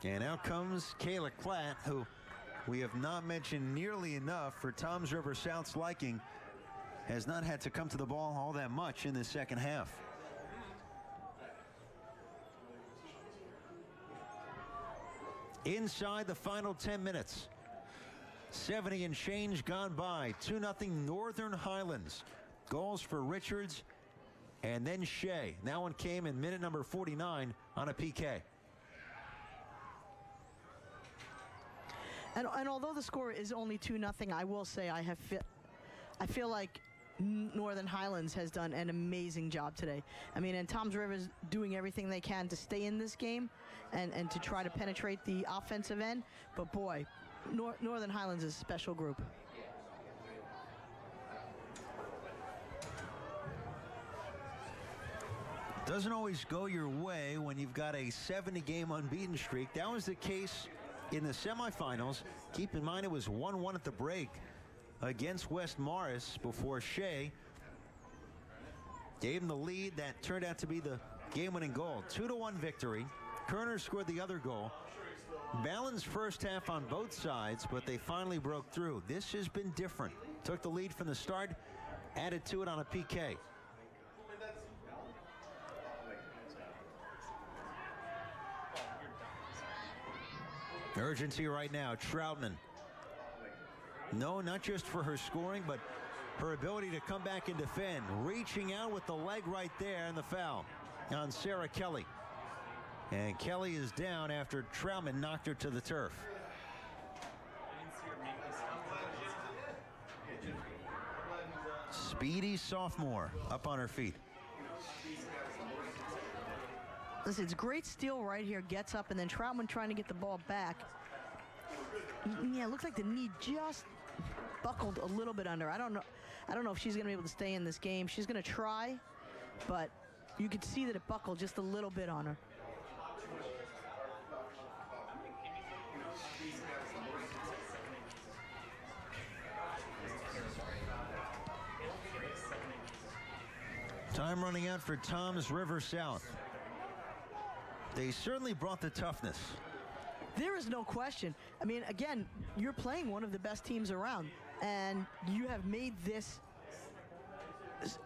And out comes Kayla Klatt, who we have not mentioned nearly enough for Toms River South's liking. Has not had to come to the ball all that much in the second half. Inside the final 10 minutes. 70 and change gone by. 2-0 Northern Highlands. Goals for Richards and then Shea. That one came in minute number 49 on a PK. And although the score is only 2-0, I will say I feel like Northern Highlands has done an amazing job today. I mean, and Toms River's doing everything they can to stay in this game and to try to penetrate the offensive end. But boy, Northern Highlands is a special group. Doesn't always go your way when you've got a 70-game unbeaten streak. That was the case in the semifinals. Keep in mind it was 1-1 at the break against West Morris before Shea gave him the lead. That turned out to be the game-winning goal. 2-1 victory. Kerner scored the other goal. Balanced first half on both sides, but they finally broke through. This has been different. Took the lead from the start, added to it on a PK. Urgency right now. Troutman. No, not just for her scoring, but her ability to come back and defend. Reaching out with the leg right there, and the foul on Sarah Kelly. And Kelly is down after Troutman knocked her to the turf. Speedy sophomore up on her feet. Listen, it's a great steal right here. Gets up, and then Troutman trying to get the ball back. Yeah, it looks like the knee just buckled a little bit under. I don't know if she's going to be able to stay in this game. She's going to try, but you could see that it buckled just a little bit on her. Time running out for Toms River South. They certainly brought the toughness. There is no question. I mean, again, you're playing one of the best teams around, and you have made this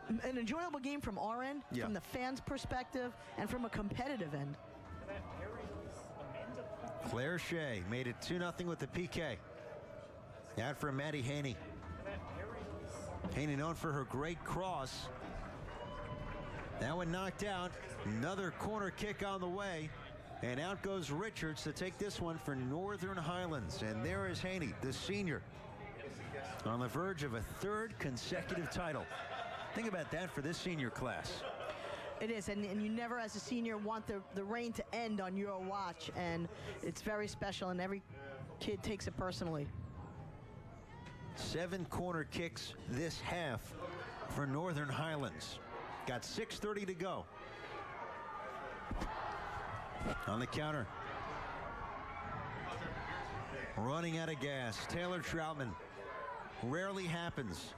an enjoyable game from our end, from the fans' perspective, and from a competitive end. Claire Shea made it 2-0 with the PK. Out for Maddie Haney. Haney known for her great cross. That one knocked out. Another corner kick on the way. And out goes Richards to take this one for Northern Highlands. And there is Haney, the senior, on the verge of a third consecutive title. Think about that for this senior class. It is, and you never, as a senior, want the reign to end on your watch. And it's very special, and every kid takes it personally. 7 corner kicks this half for Northern Highlands. Got 6:30 to go. On the counter. Running out of gas. Taylor Troutman. Rarely happens.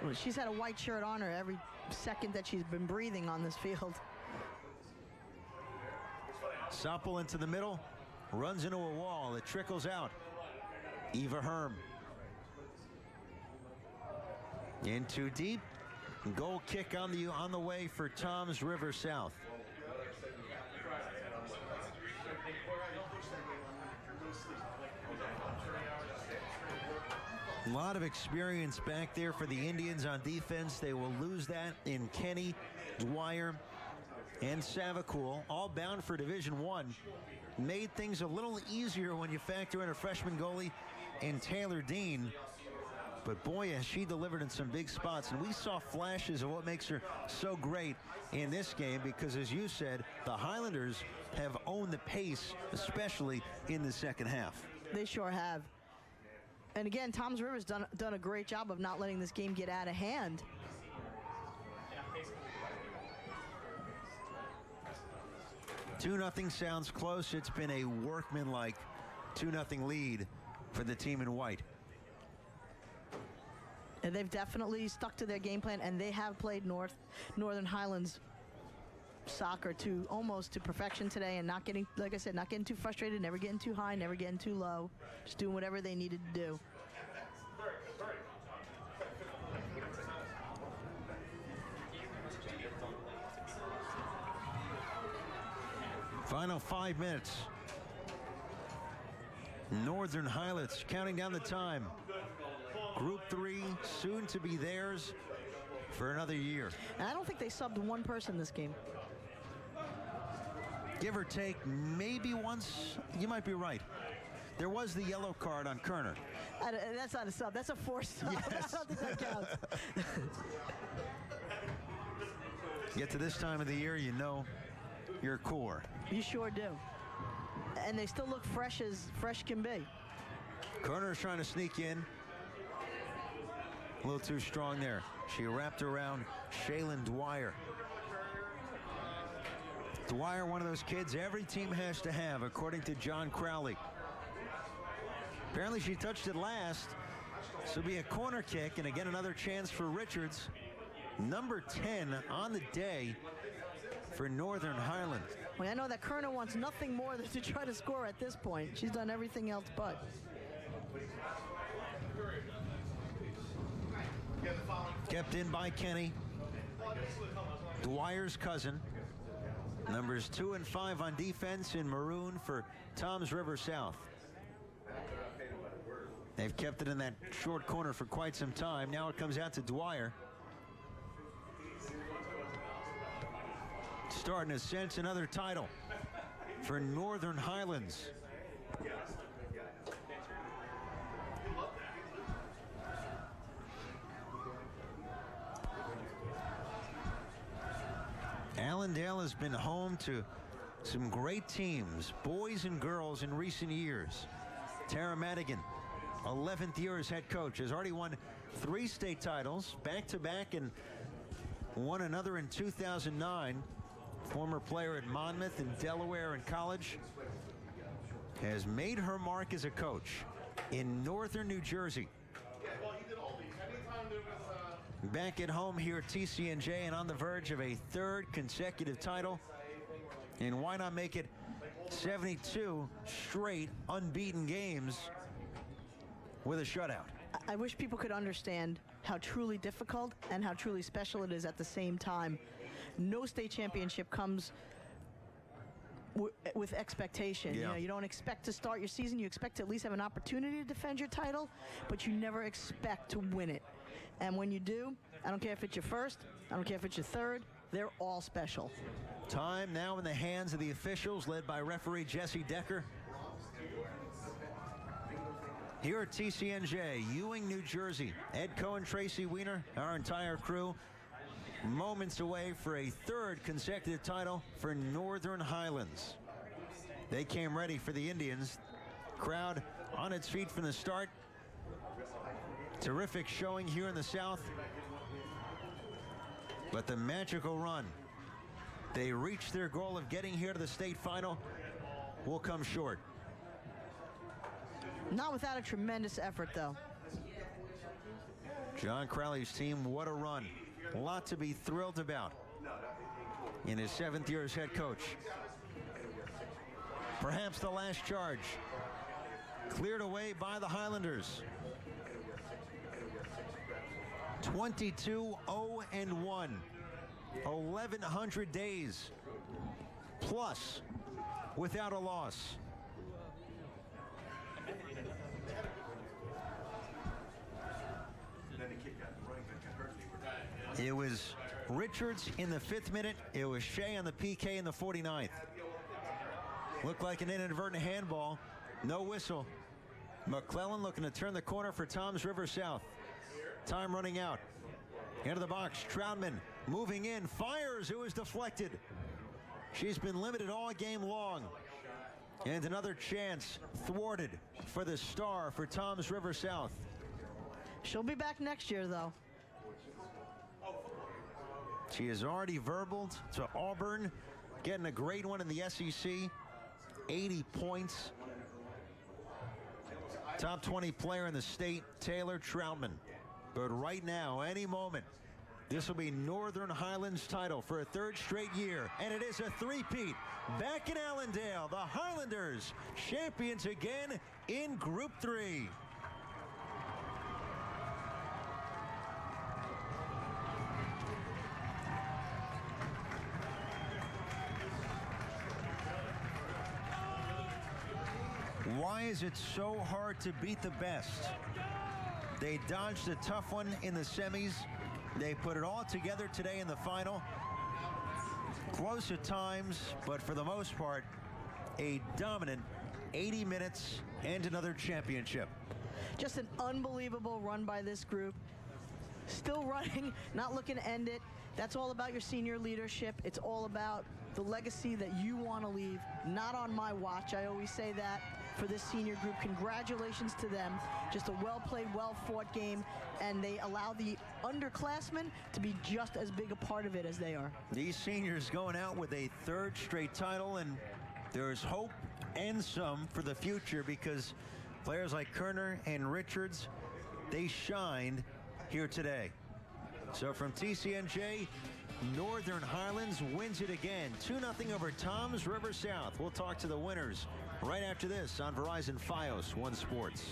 Well, she's had a white shirt on her every second that she's been breathing on this field. Soppel into the middle. Runs into a wall. It trickles out. Eva Herm. In too deep. Goal kick on the way for Toms River South. A lot of experience back there for the Indians on defense. They will lose that in Kenny, Dwyer, and Savacool, all bound for Division I. Made things a little easier when you factor in a freshman goalie in Taylor Dean. But boy, has she delivered in some big spots. And we saw flashes of what makes her so great in this game because, as you said, the Highlanders have owned the pace, especially in the second half. They sure have. And again, Toms River's done a great job of not letting this game get out of hand. Two 2-0 sounds close. It's been a workmanlike 2-0 lead for the team in white. And they've definitely stuck to their game plan, and they have played Northern Highlands soccer to almost to perfection today, and not getting, like I said, not getting too frustrated, never getting too high, never getting too low, just doing whatever they needed to do. Final 5 minutes. Northern Highlands counting down the time. Group 3 soon to be theirs for another year. And I don't think they subbed one person this game. Give or take, maybe once. You might be right. There was the yellow card on Kerner. That's not a sub. That's a forced sub. Yes. I don't think that counts. Get to this time of the year, you know your core. You sure do. And they still look fresh as fresh can be. Kerner's trying to sneak in. A little too strong there. She wrapped around Shaylin Dwyer. Dwyer, one of those kids every team has to have, according to John Crowley. Apparently she touched it last. This will be a corner kick, and again another chance for Richards. Number 10 on the day for Northern Highlands. Well, I know that Kerner wants nothing more than to try to score at this point. She's done everything else but. Kept in by Kenny. Dwyer's cousin. Numbers 2 and 5 on defense in maroon for Toms River South. They've kept it in that short corner for quite some time. Now it comes out to Dwyer. Starting to sense another title for Northern Highlands. Allendale has been home to some great teams, boys and girls, in recent years. Tara Madigan, 11th year as head coach, has already won 3 state titles back-to-back and won another in 2009. Former player at Monmouth and Delaware in college, has made her mark as a coach in northern New Jersey. Back at home here at TCNJ and on the verge of a 3rd consecutive title. And why not make it 72 straight unbeaten games with a shutout? I wish people could understand how truly difficult and how truly special it is at the same time. No state championship comes with expectation. Yeah. You know, you don't expect to start your season. You expect to at least have an opportunity to defend your title, but you never expect to win it. And when you do, I don't care if it's your first, I don't care if it's your third, they're all special. Time now in the hands of the officials, led by referee Jesse Decker. Here at TCNJ, Ewing, New Jersey, Ed Cohen, Tracy Weiner, our entire crew, moments away for a 3rd consecutive title for Northern Highlands. They came ready for the Indians. Crowd on its feet from the start. Terrific showing here in the South. But the magical run, they reached their goal of getting here to the state final, will come short. Not without a tremendous effort, though. John Crowley's team, what a run. A lot to be thrilled about in his 7th year as head coach. Perhaps the last charge. Cleared away by the Highlanders. 22-0-1. 1,100 days plus without a loss. It was Richards in the 5th minute. It was Shea on the PK in the 49th. Looked like an inadvertent handball. No whistle. McClellan looking to turn the corner for Toms River South. Time running out. Into the box. Troutman moving in. Fires. It was deflected. She's been limited all game long. And another chance thwarted for the star for Toms River South. She'll be back next year, though. She has already verbaled to Auburn, getting a great one in the SEC. 80 points. Top 20 player in the state, Taylor Troutman. But right now, any moment, this will be Northern Highlands title for a 3rd straight year. And it is a 3-peat. Back in Allendale, the Highlanders, champions again in Group 3. Why is it so hard to beat the best? They dodged a tough one in the semis. They put it all together today in the final. Close at times, but for the most part, a dominant 80 minutes and another championship. Just an unbelievable run by this group. Still running, not looking to end it. That's all about your senior leadership. It's all about the legacy that you want to leave. Not on my watch. I always say that for this senior group. Congratulations to them. Just a well-played, well-fought game, and they allow the underclassmen to be just as big a part of it as they are. These seniors going out with a third straight title, and there's hope and some for the future because players like Kerner and Richards, they shined here today. So from TCNJ, Northern Highlands wins it again, 2-0 over Toms River South. We'll talk to the winners right after this on Verizon Fios One Sports.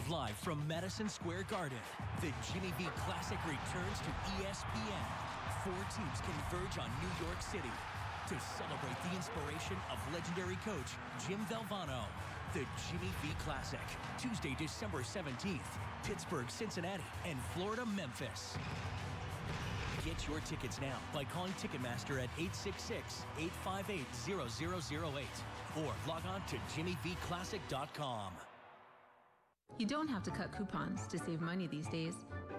Live from Madison Square Garden, the Jimmy V Classic returns to ESPN. 4 teams converge on New York City to celebrate the inspiration of legendary coach Jim Valvano. The Jimmy V Classic, Tuesday, December 17th, Pittsburgh, Cincinnati, and Florida, Memphis. Get your tickets now by calling Ticketmaster at 866-858-0008 or log on to jimmyvclassic.com. You don't have to cut coupons to save money these days.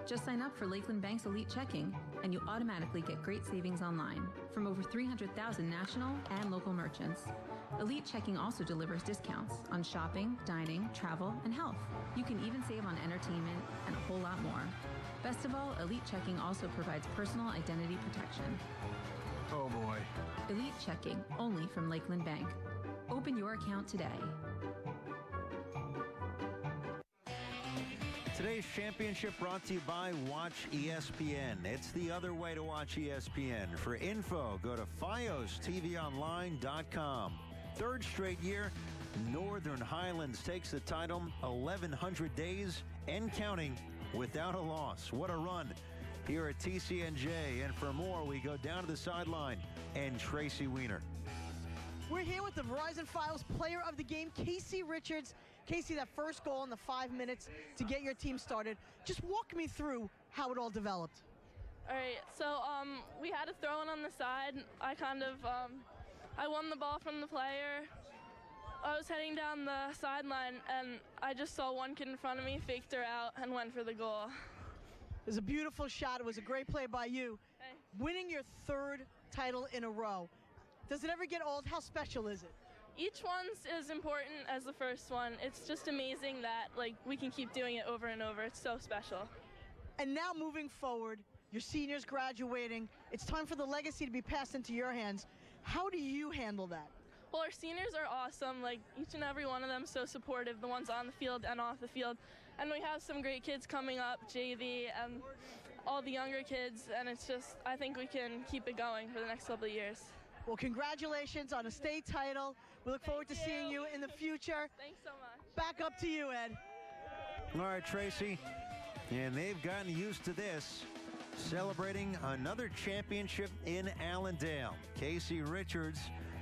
Just sign up for Lakeland Bank's Elite Checking, and you automatically get great savings online from over 300,000 national and local merchants. Elite Checking also delivers discounts on shopping, dining, travel, and health. You can even save on entertainment and a whole lot more. Best of all, Elite Checking also provides personal identity protection. Oh boy. Elite Checking, only from Lakeland Bank. Open your account today. Today's championship brought to you by Watch ESPN. It's the other way to watch ESPN. For info, go to FiosTVOnline.com. Third straight year, Northern Highlands takes the title, 1,100 days and counting without a loss. What a run here at TCNJ. And for more, we go down to the sideline and Tracy Weiner. We're here with the Verizon Fios player of the game, Casey Richards. Casey, that first goal in the 5 minutes to get your team started. Just walk me through how it all developed. All right, so we had a throw-in on the side. I I won the ball from the player. I was heading down the sideline, and I just saw one kid in front of me, faked her out, and went for the goal. It was a beautiful shot. It was a great play by you. Hey. Winning your third title in a row. Does it ever get old? How special is it? Each one's as important as the first one. It's just amazing that we can keep doing it over and over. It's so special. And now moving forward, your seniors graduating. It's time for the legacy to be passed into your hands. How do you handle that? Well, our seniors are awesome. Each and every one of them so supportive, the ones on the field and off the field. And we have some great kids coming up, JV and all the younger kids. And it's just, I think we can keep it going for the next couple of years. Well, congratulations on a state title. We look forward to seeing you in the future. Thanks so much. Back up to you, Ed. All right, Tracy. And they've gotten used to this. Celebrating another championship in Allendale. Casey Richards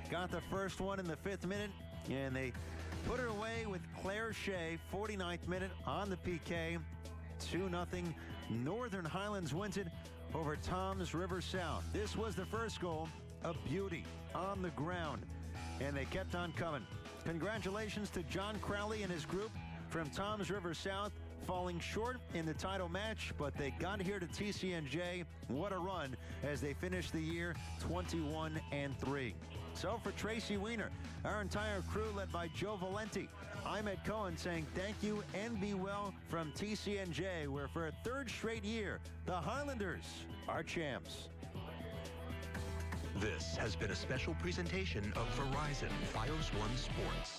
got the first one in the 5th minute, and they put it away with Claire Shea, 49th minute on the PK. 2-0. Northern Highlands wins it over Toms River South. This was the first goal. A beauty on the ground, and they kept on coming. Congratulations to John Crowley and his group from Toms River South, falling short in the title match, but they got here to TCNJ. What a run as they finished the year 21-3. So for Tracy Weiner, our entire crew led by Joe Valenti, I'm Ed Cohen saying thank you and be well from TCNJ, where for a third straight year, the Highlanders are champs. This has been a special presentation of Verizon Fios One Sports.